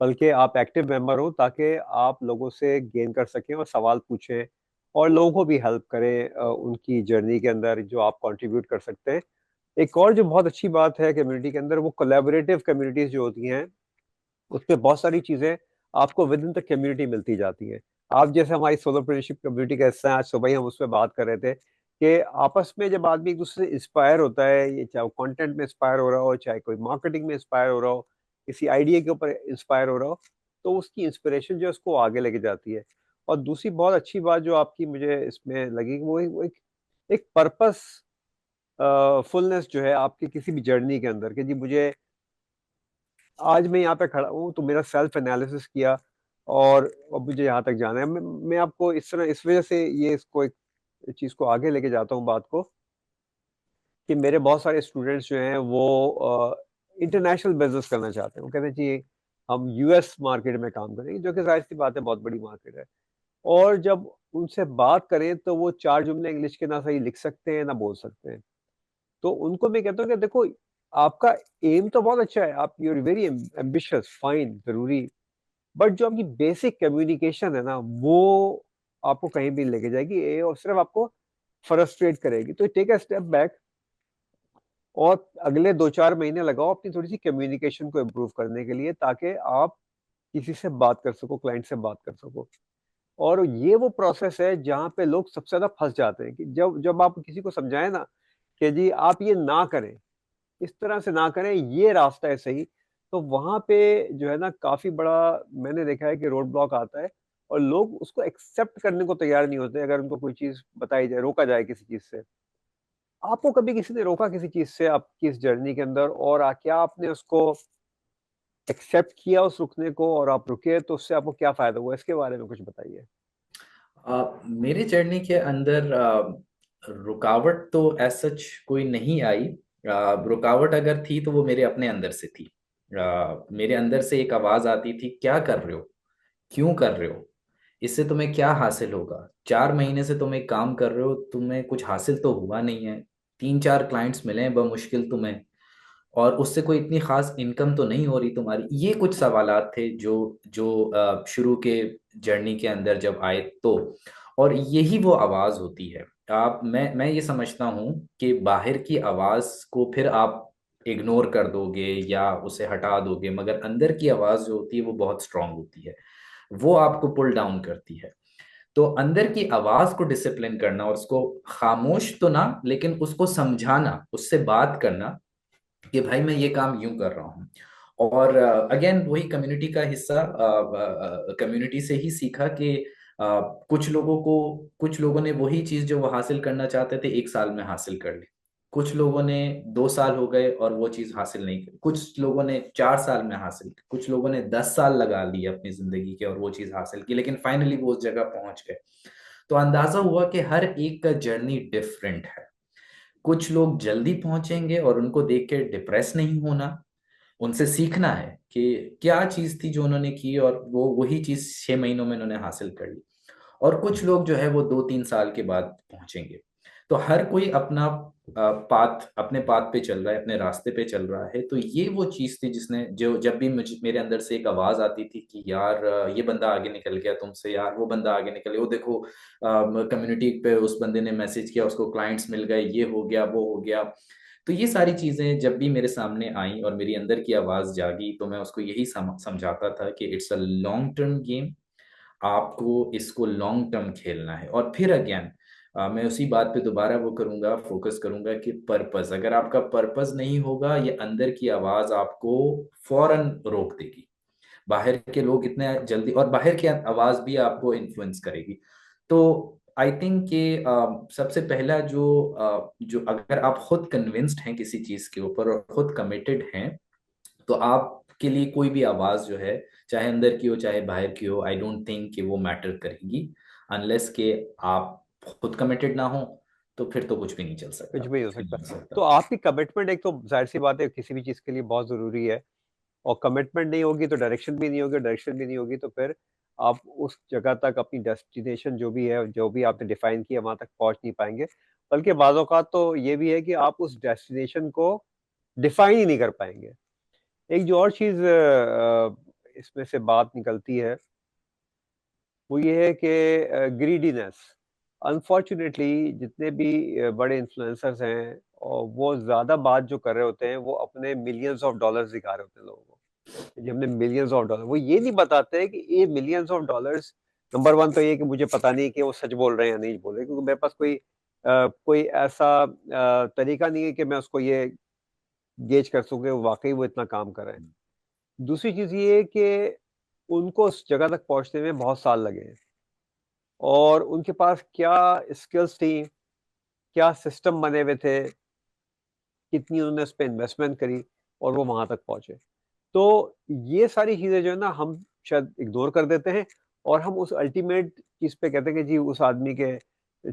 बल्कि आप एक्टिव मेंबर हो, ताकि आप लोगों से गेन कर सकें और सवाल पूछें और लोगों को भी हेल्प करें उनकी जर्नी के अंदर जो आप कंट्रीब्यूट कर सकते हैं। एक और जो बहुत अच्छी बात है कम्युनिटी के अंदर, वो कोलैबोरेटिव कम्युनिटीज जो होती हैं, उसमें बहुत सारी चीजें आपको विद इन द कम्युनिटी मिलती जाती हैं। आप जैसे हमारी सोलोप्रेन्योरशिप कम्युनिटी का हिस्सा हैं, आज सुबह ही हम उस पर बात कर रहे थे कि आपस में जब आदमी एक दूसरे से इंस्पायर होता है, ये चाहे वो कंटेंट में इंस्पायर हो रहा हो, चाहे कोई मार्केटिंग में इंस्पायर हो रहा हो, किसी आइडिया के ऊपर इंस्पायर हो रहा हो, तो उसकी इंस्पिरेशन जो है उसको आगे लेके जाती है। और दूसरी बहुत अच्छी बात जो आपकी मुझे इसमें लगी, वो एक पर्पस फुलनेस जो है आपकी किसी भी जर्नी के अंदर, कि जी मुझे आज मैं यहाँ पे खड़ा हूँ तो मेरा सेल्फ एनालिसिस किया और अब मुझे यहाँ तक जाना है। मैं आपको इस तरह इस वजह से ये इसको एक चीज़ को आगे लेके जाता हूँ बात को, कि मेरे बहुत सारे स्टूडेंट्स जो हैं वो इंटरनेशनल बिजनेस करना चाहते हैं। वो कहते हैं जी हम यूएस मार्केट में काम करेंगे, जो कि जाहिर सी बात है बहुत बड़ी मार्केट है। और जब उनसे बात करें तो वो चार जुमले इंग्लिश के ना सही लिख सकते हैं ना बोल सकते हैं। तो उनको मैं कहता हूँ कि देखो, आपका एम तो बहुत अच्छा है, आप यूर वेरी एम्बिशियस, फाइन, जरूरी, बट जो आपकी बेसिक कम्युनिकेशन है ना, वो आपको कहीं भी लेके जाएगी ये, और सिर्फ आपको फ्रस्ट्रेट करेगी। तो टेक अ स्टेप बैक और अगले 2-4 महीने लगाओ अपनी थोड़ी सी कम्युनिकेशन को इम्प्रूव करने के लिए, ताकि आप किसी से बात कर सको, क्लाइंट से बात कर सको। और ये वो प्रोसेस है जहाँ पे लोग सबसे ज्यादा फंस जाते हैं, कि जब जब आप किसी को समझाएं ना कि जी आप ये ना करें, इस तरह से ना करें, ये रास्ता है सही, तो वहां पे जो है ना काफी बड़ा मैंने देखा है कि रोड ब्लॉक आता है। और लोग उसको एक्सेप्ट करने को तैयार नहीं होते अगर उनको कोई चीज बताई जाए, रोका जाए किसी चीज से। आपको कभी किसी ने रोका किसी चीज से आपकी इस जर्नी के अंदर, और क्या आपने उसको एक्सेप्ट किया उस रुकने को, और आप रुके तो उससे आपको क्या फायदा हुआ, इसके बारे में कुछ बताइए। मेरे जर्नी के अंदर रुकावट तो एज सच कोई नहीं आई। रुकावट अगर थी तो वो मेरे अपने अंदर से थी। मेरे अंदर से एक आवाज आती थी, क्या कर रहे हो, क्यों कर रहे हो, इससे तुम्हें क्या हासिल होगा, 4 महीने से तुम एक काम कर रहे हो, तुम्हें कुछ हासिल तो हुआ नहीं है, 3-4 क्लाइंट्स मिले हैं बमुश्किल तुम्हें, और उससे कोई इतनी खास इनकम तो नहीं हो रही तुम्हारी। ये कुछ सवालात थे जो जो शुरू के जर्नी के अंदर जब आए तो। और यही वो आवाज होती है। आप मैं ये समझता हूँ कि बाहर की आवाज को फिर आप इग्नोर कर दोगे या उसे हटा दोगे, मगर अंदर की आवाज जो होती है वो बहुत स्ट्रांग होती है, वो आपको पुल डाउन करती है। तो अंदर की आवाज को डिसिप्लिन करना और उसको खामोश तो ना, लेकिन उसको समझाना, उससे बात करना कि भाई मैं ये काम यूं कर रहा हूँ। और अगेन वही कम्युनिटी का हिस्सा, कम्युनिटी से ही सीखा कि कुछ लोगों ने वही चीज जो वो हासिल करना चाहते थे 1 साल में हासिल कर ली, कुछ लोगों ने 2 साल हो गए और वो चीज हासिल नहीं की, कुछ लोगों ने 4 साल में हासिल की, कुछ लोगों ने 10 साल लगा लिए अपनी जिंदगी के और वो चीज हासिल की, लेकिन फाइनली वो उस जगह पहुंच गए। तो अंदाजा हुआ कि हर एक का जर्नी डिफरेंट है। कुछ लोग जल्दी पहुंचेंगे और उनको देख के डिप्रेस नहीं होना, उनसे सीखना है कि क्या चीज थी जो उन्होंने की और वो वही चीज 6 महीनों में उन्होंने हासिल कर ली। और कुछ लोग जो है वो 2-3 साल के बाद पहुंचेंगे। तो हर कोई अपना पाथ, अपने पाथ पे चल रहा है, अपने रास्ते पे चल रहा है। तो ये वो चीज थी जिसने जो जब भी मुझे मेरे अंदर से एक आवाज आती थी कि यार ये बंदा आगे निकल गया तुमसे, यार वो बंदा आगे निकल गया, वो देखो कम्युनिटी पे उस बंदे ने मैसेज किया, उसको क्लाइंट्स मिल गए, ये हो गया वो हो गया। तो ये सारी चीजें जब भी मेरे सामने आई और मेरी अंदर की आवाज जागी, तो मैं उसको यही समझाता था कि it's a long term game, आपको इसको लॉन्ग टर्म खेलना है। और फिर अगेन मैं उसी बात पे दोबारा वो करूंगा, फोकस करूंगा कि पर्पस, अगर आपका पर्पस नहीं होगा, ये अंदर की आवाज आपको फौरन रोक देगी। बाहर के लोग इतने जल्दी, और बाहर की आवाज भी आपको इन्फ्लुएंस करेगी। तो आई थिंक कि सबसे पहला जो अगर आप खुद कन्विंस्ड हैं किसी चीज के ऊपर और खुद कमिटेड हैं, तो आप के लिए कोई भी आवाज जो है, चाहे अंदर की हो चाहे बाहर की हो, आई डोंट थिंक कि वो मैटर करेगी, अनलेस के आप खुद कमिटेड ना हो, तो फिर तो कुछ भी नहीं चल सकता, कुछ भी हो कुछ भी सकता नहीं हो है। तो सकता। आपकी कमिटमेंट एक तो जाहिर सी बात है किसी भी चीज के लिए बहुत जरूरी है, और कमिटमेंट नहीं होगी तो डायरेक्शन भी नहीं होगी, डायरेक्शन भी नहीं होगी तो फिर आप उस जगह तक अपनी डेस्टिनेशन जो भी है, जो भी आपने डिफाइन किया, वहां तक पहुंच नहीं पाएंगे। बल्कि बाज़ औक़ात तो ये भी है कि आप उस डेस्टिनेशन को डिफाइन ही नहीं कर पाएंगे। एक जो और चीज इसमें से बात निकलती है वो ये है कि ग्रीडीनेस, अनफॉर्चुनेटली जितने भी बड़े इन्फ्लुएंसर्स हैं, और वो ज्यादा बात जो कर रहे होते हैं वो अपने मिलियंस ऑफ डॉलर्स दिखा रहे होते हैं लोगों को, कि हमने मिलियंस ऑफ डॉलर। वो ये नहीं बताते कि ये millions of dollars, number one तो ये कि मुझे पता नहीं कि वो सच बोल रहे हैं या नहीं बोल रहे, क्योंकि मेरे पास कोई ऐसा तरीका नहीं है कि मैं उसको ये गेज कर सकूं कि वाकई वो इतना काम कर रहे हैं। दूसरी चीज ये है कि उनको उस जगह तक पहुंचने में बहुत साल लगे हैं, और उनके पास क्या स्किल्स थी, क्या सिस्टम बने हुए थे, कितनी उन्होंने उस पर इन्वेस्टमेंट करी, और वो वहां तक पहुंचे। तो ये सारी चीजें जो है ना हम शायद इग्नोर कर देते हैं, और हम उस अल्टीमेट चीज पे कहते हैं कि जी उस आदमी के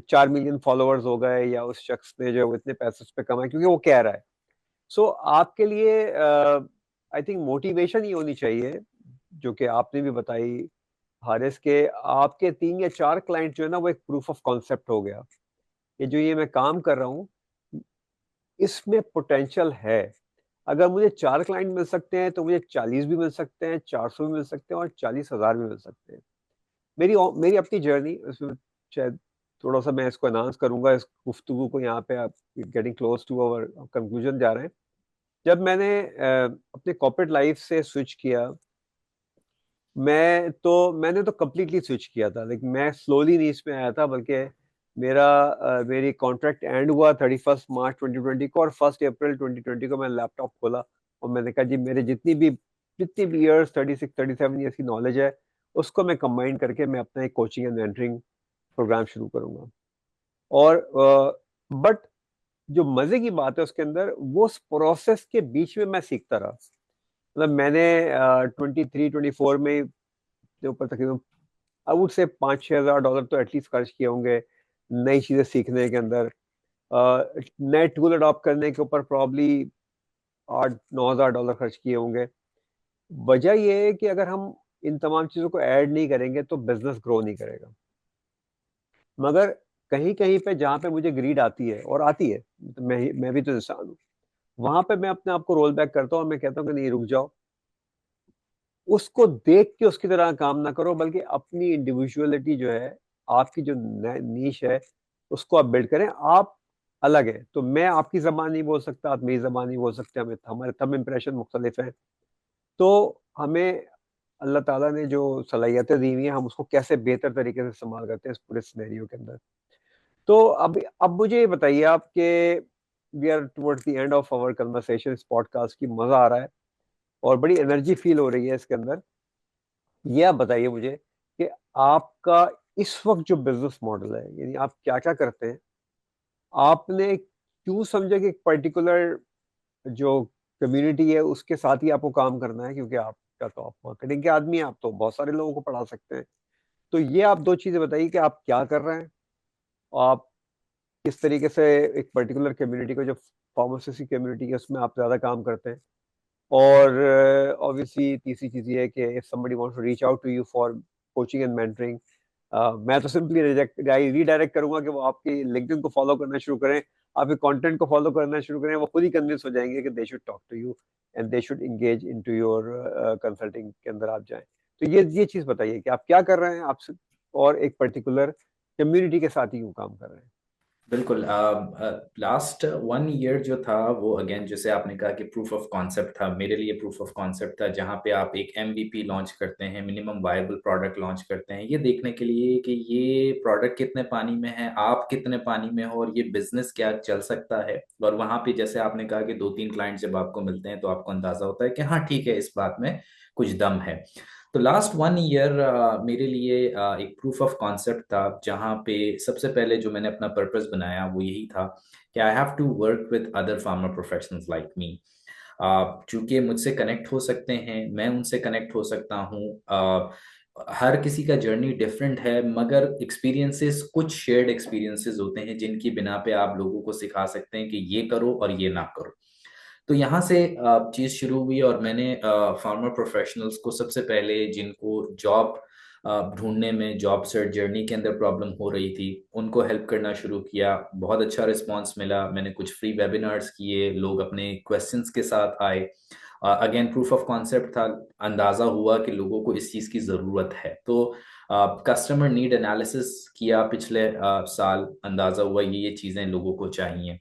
4 मिलियन फॉलोअर्स हो गए, या उस शख्स ने जो है वो इतने पैसे उस पे कमाए क्योंकि वो कह रहा है। सो आपके लिए आई थिंक मोटिवेशन ही होनी चाहिए, जो कि आपने भी बताई हारिस, के आपके 3 या 4 क्लाइंट जो है ना वो एक प्रूफ ऑफ कॉन्सेप्ट हो गया कि जो ये मैं काम कर रहा हूँ इसमें पोटेंशियल है। अगर मुझे 4 क्लाइंट मिल सकते हैं तो मुझे 40 भी मिल सकते हैं, 400 भी मिल सकते हैं, और 40,000 भी मिल सकते हैं। मेरी मेरी अपनी जर्नी उसमें शायद थोड़ा सा मैं इसको अनाउंस करूंगा, इस गुफ्तगू को यहाँ पे आप getting close to our conclusion जा रहे हैं। जब मैंने अपने कॉर्पोरेट लाइफ से स्विच किया, मैंने तो कम्प्लीटली स्विच किया था, लेकिन मैं स्लोली नहीं इसमें आया था, बल्कि मेरी कॉन्ट्रैक्ट एंड हुआ 31 मार्च 2020 को, और 1 अप्रैल 2020 को मैंने लैपटॉप खोला और मैंने कहा जी मेरे जितनी भी ईयर्स 36 37 ईयर्स की नॉलेज है उसको मैं कंबाइन करके मैं अपना एक कोचिंग एंड मेंटरिंग प्रोग्राम शुरू करूंगा। और बट जो मजे की बात है उसके अंदर, वो उस प्रोसेस के बीच में मैं सीखता रहा। मतलब मैंने 23 24 में के ऊपर तकरीबन आई वुड से 5 6 हज़ार डॉलर तो एटलीस्ट खर्च किए होंगे नई चीजें सीखने के अंदर। नए टूल अडॉप्ट करने के ऊपर प्रॉब्ली 8 9 हज़ार डॉलर खर्च किए होंगे। वजह यह है कि अगर हम इन तमाम चीजों को ऐड नहीं करेंगे तो बिजनेस ग्रो नहीं करेगा। मगर कहीं कहीं पे जहाँ पे मुझे ग्रीड आती है, और आती है, तो मैं भी तो इंसान हूँ, वहां पे मैं अपने आप को रोल बैक करता हूँ और मैं कहता हूँ कि नहीं रुक जाओ, उसको देख के उसकी तरह काम ना करो, बल्कि अपनी इंडिविजुअलिटी जो है, आपकी जो नीश है उसको आप बिल्ड करें। आप अलग है तो मैं आपकी जबान नहीं बोल सकता, आप मेरी जबान नहीं बोल सकते, हमें हमारे थंब इम्प्रेशन मुख्तलिफ हैं। तो हमें अल्लाह ताला ने जो सलाहियतें दी हुई हैं हम उसको कैसे बेहतर तरीके से इस्तेमाल करते हैं इस पूरे सिनेरियो के अंदर। तो अब मुझे ये बताइए आपके, we are towards the end of our conversation इस पॉडकास्ट की, मजा आ रहा है और बड़ी एनर्जी फील हो रही है इसके अंदर। ये आप बताइए मुझे कि आपका इस वक्त जो बिजनेस मॉडल है, यानी आप क्या क्या करते हैं, आपने क्यों समझा कि एक पर्टिकुलर जो कम्युनिटी है उसके साथ ही आपको काम करना है, क्योंकि आपका तो आप मार्केटिंग के आदमी हैं, आप तो बहुत सारे लोगों को पढ़ा सकते हैं। तो ये आप दो चीजें बताइए कि आप क्या कर रहे हैं, आप किस तरीके से एक पर्टिकुलर कम्युनिटी को, जो फार्मासिस्ट की कम्युनिटी है उसमें आप ज्यादा काम करते हैं। और ऑब्वियसली तीसरी चीज ये है कि if somebody wants to reach out to you for coaching and mentoring, मैं तो सिंपली रीडायरेक्ट करूंगा कि वो आपकी लिंक्डइन को फॉलो करना शुरू करें, आपके कंटेंट को फॉलो करना शुरू करें, वो खुद ही कन्विंस हो जाएंगे कि they should talk to you and they should engage into your consulting के अंदर आप जाएं। तो ये चीज बताइए कि आप क्या कर रहे हैं आपसे, और एक पर्टिकुलर कम्युनिटी के साथ ही क्यों काम कर रहे हैं। बिल्कुल। लास्ट 1 ईयर जो था वो, अगेन जैसे आपने कहा कि प्रूफ ऑफ कॉन्सेप्ट था, मेरे लिए प्रूफ ऑफ कॉन्सेप्ट था, जहाँ पे आप एक एमवीपी लॉन्च करते हैं, मिनिमम वायबल प्रोडक्ट लॉन्च करते हैं, ये देखने के लिए कि ये प्रोडक्ट कितने पानी में है, आप कितने पानी में हो, और ये बिजनेस क्या चल सकता है। और वहाँ पे जैसे आपने कहा कि 2 3 क्लाइंट जब आपको मिलते हैं तो आपको अंदाजा होता है कि हाँ ठीक है, इस बात में कुछ दम है। तो लास्ट 1 ईयर मेरे लिए एक प्रूफ ऑफ कॉन्सेप्ट था, जहाँ पे सबसे पहले जो मैंने अपना पर्पस बनाया वो यही था कि I have to work with other pharma professionals like me. चूंकि मुझसे कनेक्ट हो सकते हैं, मैं उनसे कनेक्ट हो सकता हूँ। हर किसी का जर्नी डिफरेंट है, मगर एक्सपीरियंसेस कुछ शेयर्ड एक्सपीरियंसेस होते हैं जिनकी बिना पे आप लोगों को सिखा सकते हैं कि ये करो और ये ना करो। तो यहाँ से चीज़ शुरू हुई और मैंने फार्मर प्रोफेशनल्स को सबसे पहले, जिनको जॉब ढूंढने में, जॉब सर्च जर्नी के अंदर प्रॉब्लम हो रही थी, उनको हेल्प करना शुरू किया। बहुत अच्छा रिस्पांस मिला। मैंने कुछ फ्री वेबिनार्स किए, लोग अपने क्वेश्चंस के साथ आए। अगेन प्रूफ ऑफ कॉन्सेप्ट था, अंदाज़ा हुआ कि लोगों को इस चीज़ की ज़रूरत है। तो कस्टमर नीड एनालिसिस किया पिछले साल, अंदाज़ा हुआ ये चीज़ें लोगों को चाहिए।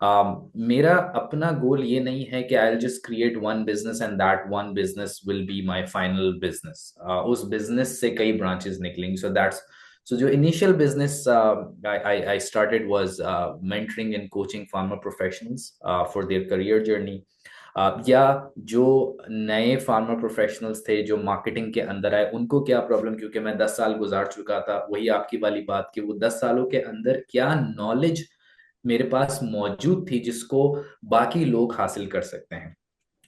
मेरा अपना गोल ये नहीं है कि I just create one business and that one business will be my final business. उस बिजनेस से कई ब्रांचेस निकलेंगी। सो जो initial business I started was mentoring and coaching farmer professionals for their career journey. या जो नए फार्मर प्रोफेशनल्स थे जो मार्केटिंग के अंदर आए, उनको क्या प्रॉब्लम, क्योंकि मैं 10 साल गुजार चुका था, वही आपकी वाली बात कि वो 10 सालों के अंदर क्या नॉलेज मेरे पास मौजूद थी जिसको बाकी लोग हासिल कर सकते हैं,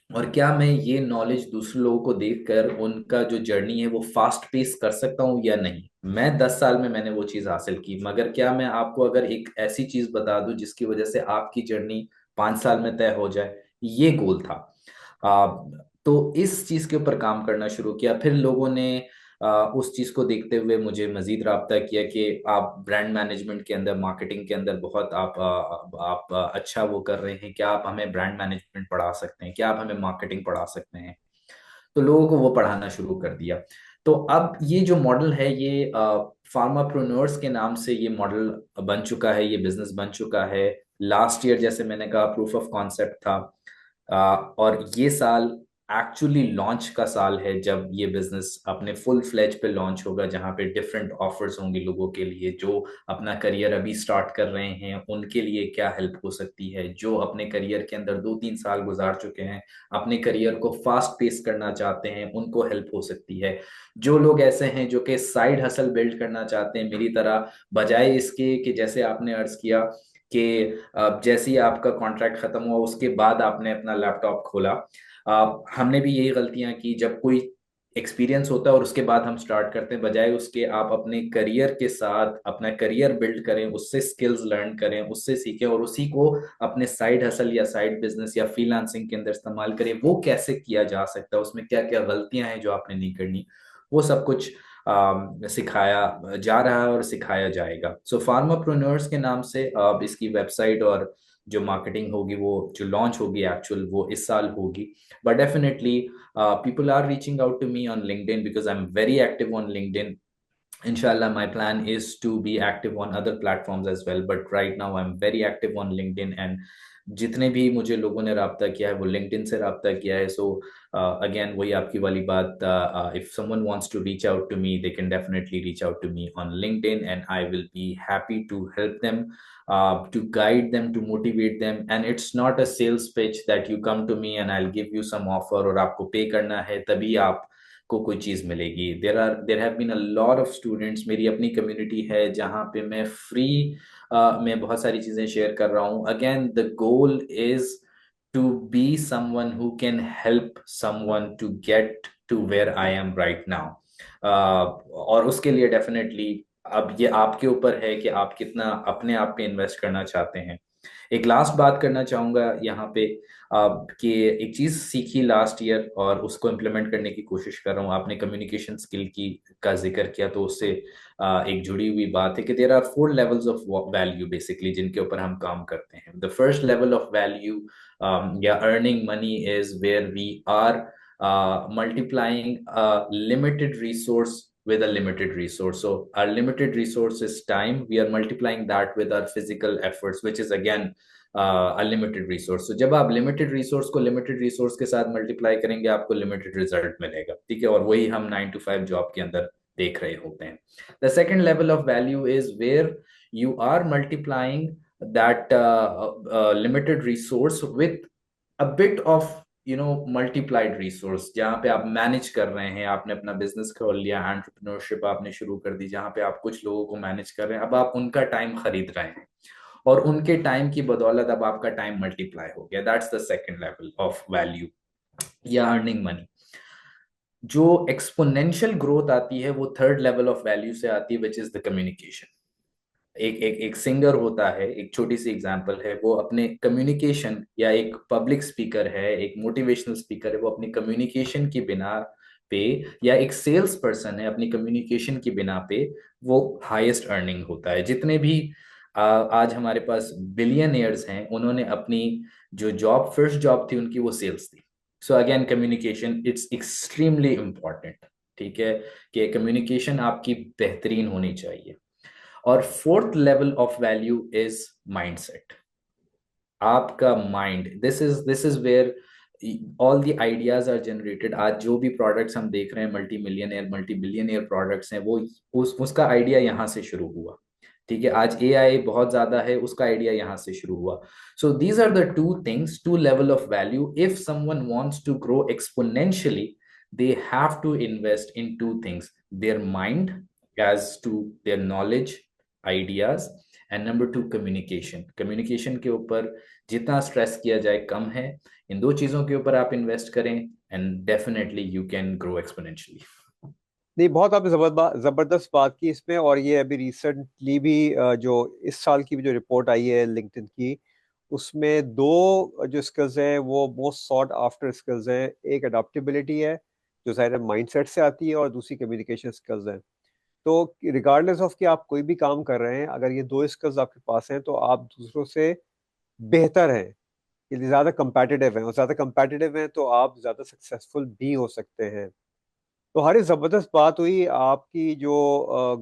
और क्या मैं ये नॉलेज दूसरे लोगों को देखकर उनका जो जर्नी है वो फास्ट पेस कर सकता हूँ या नहीं। मैं 10 साल में मैंने वो चीज़ हासिल की, मगर क्या मैं आपको अगर एक ऐसी चीज़ बता दूं जिसकी वजह से आपकी जर्नी 5 साल में तय हो जाए, ये गोल था। आ, तो इस चीज़ के ऊपर काम करना शुरू किया। फिर लोगों ने उस चीज़ को देखते हुए मुझे मजीद राब्ता किया कि आप ब्रांड मैनेजमेंट के अंदर, मार्केटिंग के अंदर बहुत आप अच्छा वो कर रहे हैं, क्या आप हमें ब्रांड मैनेजमेंट पढ़ा सकते हैं, क्या आप हमें मार्केटिंग पढ़ा सकते हैं। तो लोगों को वो पढ़ाना शुरू कर दिया। तो अब ये जो मॉडल है, ये फार्माप्रेन्योर्स के नाम से ये मॉडल बन चुका है, ये बिजनेस बन चुका है। लास्ट ईयर, जैसे मैंने कहा, प्रूफ ऑफ कॉन्सेप्ट था। और ये साल एक्चुअली लॉन्च का साल है, जब ये बिजनेस अपने फुल फ्लेज पे लॉन्च होगा, जहाँ पे डिफरेंट ऑफर्स होंगे लोगों के लिए जो अपना करियर अभी स्टार्ट कर रहे हैं, उनके लिए क्या हेल्प हो सकती है, जो अपने करियर के अंदर 2-3 साल गुजार चुके हैं, अपने करियर को फास्ट पेस करना चाहते हैं, उनको हेल्प हो सकती है। जो लोग ऐसे हैं जो कि साइड हसल बिल्ड करना चाहते हैं मेरी तरह, बजाय इसके कि जैसे आपने अर्ज किया कि जैसे ही आपका कॉन्ट्रैक्ट खत्म हुआ उसके बाद आपने अपना लैपटॉप खोला, हमने भी यही गलतियां की। जब कोई एक्सपीरियंस होता है और उसके बाद हम स्टार्ट करते हैं, बजाय उसके आप अपने करियर के साथ अपना करियर बिल्ड करें, उससे स्किल्स लर्न करें, उससे सीखें और उसी को अपने साइड हसल या साइड बिजनेस या फ्रीलांसिंग के अंदर इस्तेमाल करें। वो कैसे किया जा सकता है, उसमें क्या क्या गलतियां हैं जो आपने नहीं करनी, वो सब कुछ सिखाया जा रहा है और सिखाया जाएगा। सो फार्माप्रेन्योर्स के नाम से इसकी वेबसाइट और जो मार्केटिंग होगी, वो जो लॉन्च होगी एक्चुअल, वो इस साल होगी। But definitely people are reaching out to me on LinkedIn because I'm very active on LinkedIn. Inshallah, my plan is to be active on other platforms as well, but right now I'm very active on LinkedIn, and जितने भी मुझे लोगों ने राब्ता किया है वो LinkedIn से राब्ता किया है। सो अगेन वही आपकी वाली बात, if someone wants to reach out to me, they can definitely reach out to me on LinkedIn, and I will be happy to help them, to guide them, to motivate them. And it's not a sales pitch that you come to me and I'll give you some offer और आपको पे करना है तभी आप को कोई चीज मिलेगी। There have been a lot of students, मेरी अपनी कम्युनिटी है जहाँ पे मैं फ्री में बहुत सारी चीजें शेयर कर रहा हूँ। Again the goal is to be someone who can help someone to get to where I am right now. और उसके लिए डेफिनेटली अब ये आपके ऊपर है कि आप कितना अपने आप पे इन्वेस्ट करना चाहते हैं। एक लास्ट बात करना चाहूंगा यहाँ पे, कि एक चीज सीखी लास्ट ईयर और उसको इम्प्लीमेंट करने की कोशिश कर रहा हूँ। आपने कम्युनिकेशन स्किल की का जिक्र किया, तो उससे एक जुड़ी हुई बात है कि there are 4 levels of value basically जिनके ऊपर हम काम करते हैं। The first level of value या earning money is where we are multiplying a limited resource with a limited resource. So our limited resource is time. We are multiplying that with our physical efforts, which is again a limited resource. So जब आप limited resource को limited resource के साथ multiply करेंगे, आपको limited result मिलेगा, ठीक है। और वही हम 9 to 5 जॉब के अंदर देख रहे होते हैं। The second level of value is where you are multiplying that limited resource with a bit of multiplied resource, जहाँ पे आप मैनेज कर रहे हैं, आपने अपना बिजनेस खोल लिया, एंटरप्रेन्योरशिप आपने शुरू कर दी, जहाँ पे आप कुछ लोगों को मैनेज कर रहे हैं, अब आप उनका टाइम खरीद रहे हैं। और उनके टाइम की बदौलत अब आपका टाइम मल्टीप्लाई हो गया। That's the second level of value या अर्निंग मनी। जो एक्सपोनेंशियल ग्रोथ आती है वो थर्ड लेवल ऑफ वैल्यू से आती है, विच इज द कम्युनिकेशन। एक सिंगर होता है, एक छोटी सी एग्जांपल है, वो अपने कम्युनिकेशन, या एक पब्लिक स्पीकर है, एक मोटिवेशनल स्पीकर है, वो अपनी कम्युनिकेशन की बिना पे, या एक सेल्स पर्सन है, अपनी कम्युनिकेशन की बिना पे वो हाईएस्ट अर्निंग होता है। जितने भी आज हमारे पास बिलियनियर्स हैं, उन्होंने अपनी जो जॉब, फर्स्ट जॉब थी उनकी, वो सेल्स थी। So again communication it's extremely important. ठीक है, कि कम्युनिकेशन आपकी बेहतरीन होनी चाहिए। और fourth level of value is mindset. आपका mind, this is where all the ideas are generated. आज जो भी प्रोडक्ट्स हम देख रहे हैं, multi millionaire, multi billionaire products हैं, वो उसका आइडिया यहाँ से शुरू हुआ। ठीक है, आज एआई बहुत ज्यादा है, उसका आइडिया यहाँ से शुरू हुआ। So these are the two things, two level of value. If someone wants to grow exponentially, they have to invest in two things: their mind, as to their knowledge, ideas, and number two, communication। communication के ऊपर जितना stress किया जाए कम है। इन दो चीजों के ऊपर आप इन्वेस्ट करें, and definitely you can grow exponentially. नहीं, बहुत आपने जबरदस्त बात की इसमें। और ये अभी रिसेंटली भी जो इस साल की भी जो रिपोर्ट आई है लिंक्डइन की, उसमें दो जो स्किल्स हैं वो मोस्ट सॉट आफ्टर स्किल्स हैं। एक अडेप्टेबिलिटी है जो ज़ाहिर है माइंडसेट से आती है, और दूसरी कम्युनिकेशन स्किल्स हैं। तो रिगार्डलेस ऑफ कि आप कोई भी काम कर रहे हैं, अगर ये दो स्किल्स आपके पास हैं तो आप दूसरों से बेहतर हैं, यदि ज़्यादा कंपेटिटिव हैं। और ज़्यादा कंपेटिटिव हैं तो आप ज़्यादा सक्सेसफुल भी हो सकते हैं। तो हर एक ज़बरदस्त बात हुई आपकी। जो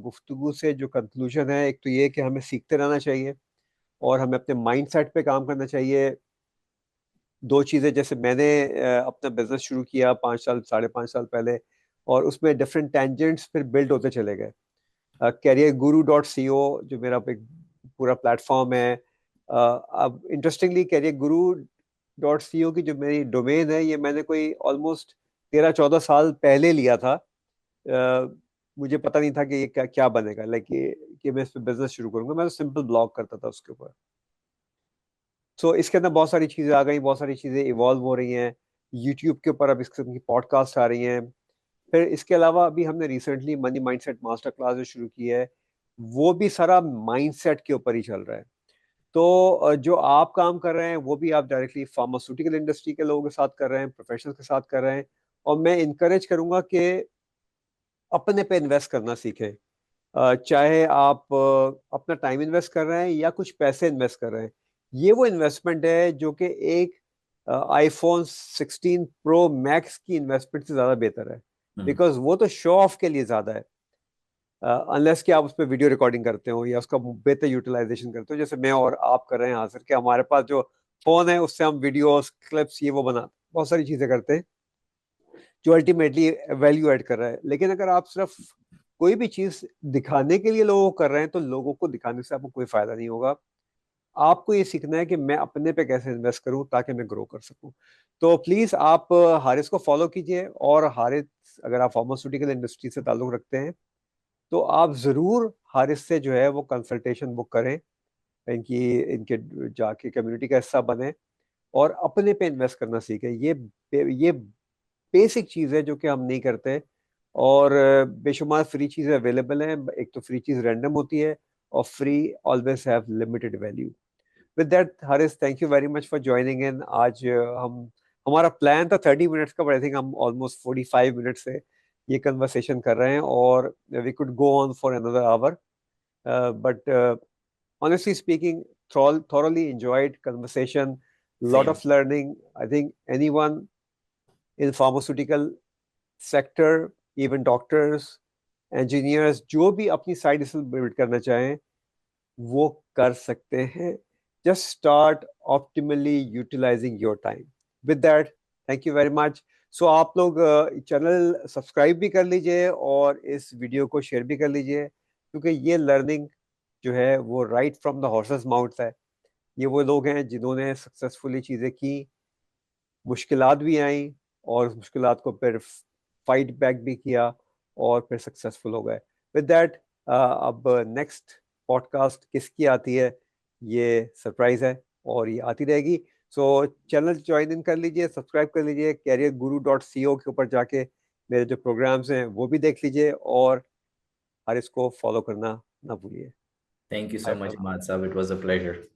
गुफ्तगू से जो कंक्लूजन है, एक तो ये कि हमें सीखते रहना चाहिए और हमें अपने माइंडसेट पे काम करना चाहिए। दो चीज़ें, जैसे मैंने अपना बिजनेस शुरू किया 5 साल, 5.5 साल पहले, और उसमें डिफरेंट टेंजेंट्स फिर बिल्ड होते चले गए। कैरियर गुरु डॉट सी ओ जो मेरा एक पूरा प्लेटफॉर्म है। अब इंटरेस्टिंगली कैरियर गुरु डॉट सी ओ की जो मेरी डोमेन है, ये मैंने कोई ऑलमोस्ट 13-14 साल पहले लिया था। मुझे पता नहीं था कि ये क्या क्या बनेगा, लाइक कि मैं इस पे बिजनेस शुरू करूंगा। मैं तो सिंपल ब्लॉग करता था उसके ऊपर। सो इसके अंदर बहुत सारी चीज़ें आ गई, बहुत सारी चीज़ें इवॉल्व हो रही हैं। यूट्यूब के ऊपर अब इस किस्म की पॉडकास्ट आ रही हैं। फिर इसके अलावा अभी हमने recently money mindset master class जो शुरू की है, वो भी सारा माइंडसेट के ऊपर ही चल रहा है। तो जो आप काम कर रहे हैं वो भी आप डायरेक्टली फार्मास्यूटिकल इंडस्ट्री के लोगों के साथ कर रहे हैं, प्रोफेशनल के साथ कर रहे हैं। और मैं इनकरेज करूंगा कि अपने पे इन्वेस्ट करना सीखें। चाहे आप अपना टाइम इन्वेस्ट कर रहे हैं या कुछ पैसे इन्वेस्ट कर रहे हैं, ये वो इन्वेस्टमेंट है जो कि एक आईफोन 16 प्रो मैक्स की इन्वेस्टमेंट से ज़्यादा बेहतर है। बिकॉज वो तो शो ऑफ के लिए ज़्यादा है, अनलेस कि आप उस पर वीडियो रिकॉर्डिंग करते हो या उसका बेहतर यूटिलाइजेशन करते हो, जैसे मैं और आप कर रहे हैं हाजिर कि हमारे पास जो फ़ोन है उससे हम वीडियोस क्लिप्स ये वो बना बहुत सारी चीज़ें करते हैं जो अल्टीमेटली वैल्यू ऐड कर रहा है। लेकिन अगर आप सिर्फ कोई भी चीज दिखाने के लिए लोगों को कर रहे हैं, तो लोगों को दिखाने से आपको कोई फायदा नहीं होगा। आपको ये सीखना है कि मैं अपने पे कैसे इन्वेस्ट करूं ताकि मैं ग्रो कर सकूं। तो प्लीज आप हारिस को फॉलो कीजिए। और हारिस, अगर आप फार्मास्यूटिकल इंडस्ट्री से ताल्लुक रखते हैं तो आप जरूर हारिस से जो है वो कंसल्टेशन बुक करें, इनकी इनके जाके कम्युनिटी का हिस्सा बने और अपने पे इन्वेस्ट करना सीखें। ये बेसिक चीज़ है जो कि हम नहीं करते। और बेशुमार फ्री चीज़ें अवेलेबल हैं। एक तो फ्री चीज़ रैंडम होती है, और free always have limited value. With that Haris, thank you very much for joining in. आज हम हमारा प्लान था 30 मिनट्स का, बट आई थिंक हम ऑलमोस्ट 45 मिनट से ये कन्वर्सेशन कर रहे हैं, और we could go on for another hour. But honestly speaking, thoroughly enjoyed conversation, lot same. of learning. I think anyone in pharmaceutical sector, even doctors, engineers, जो भी अपनी साइड हसल बिल्ड करना चाहें वो कर सकते हैं। Just start optimally utilising your time. With that, thank you very much. So आप लोग चैनल सब्सक्राइब भी कर लीजिए और इस वीडियो को शेयर भी कर लीजिए, क्योंकि ये लर्निंग जो है वो right from the horses mouth है। ये वो लोग हैं जिन्होंने सक्सेसफुली चीज़ें की, मुश्किलात भी आई, और उस मुश्किलात को फिर फाइट बैक भी किया, और फिर सक्सेसफुल हो गए। विद दैट, अब नेक्स्ट पॉडकास्ट किसकी आती है ये सरप्राइज है और ये आती रहेगी। सो चैनल ज्वाइन इन कर लीजिए, सब्सक्राइब कर लीजिए, careerguru.co के ऊपर जाके मेरे जो प्रोग्राम्स हैं वो भी देख लीजिए, और हर इसको फॉलो करना ना भूलिए। Thank you bye so for much, now. Ahmad Saab. It was a pleasure.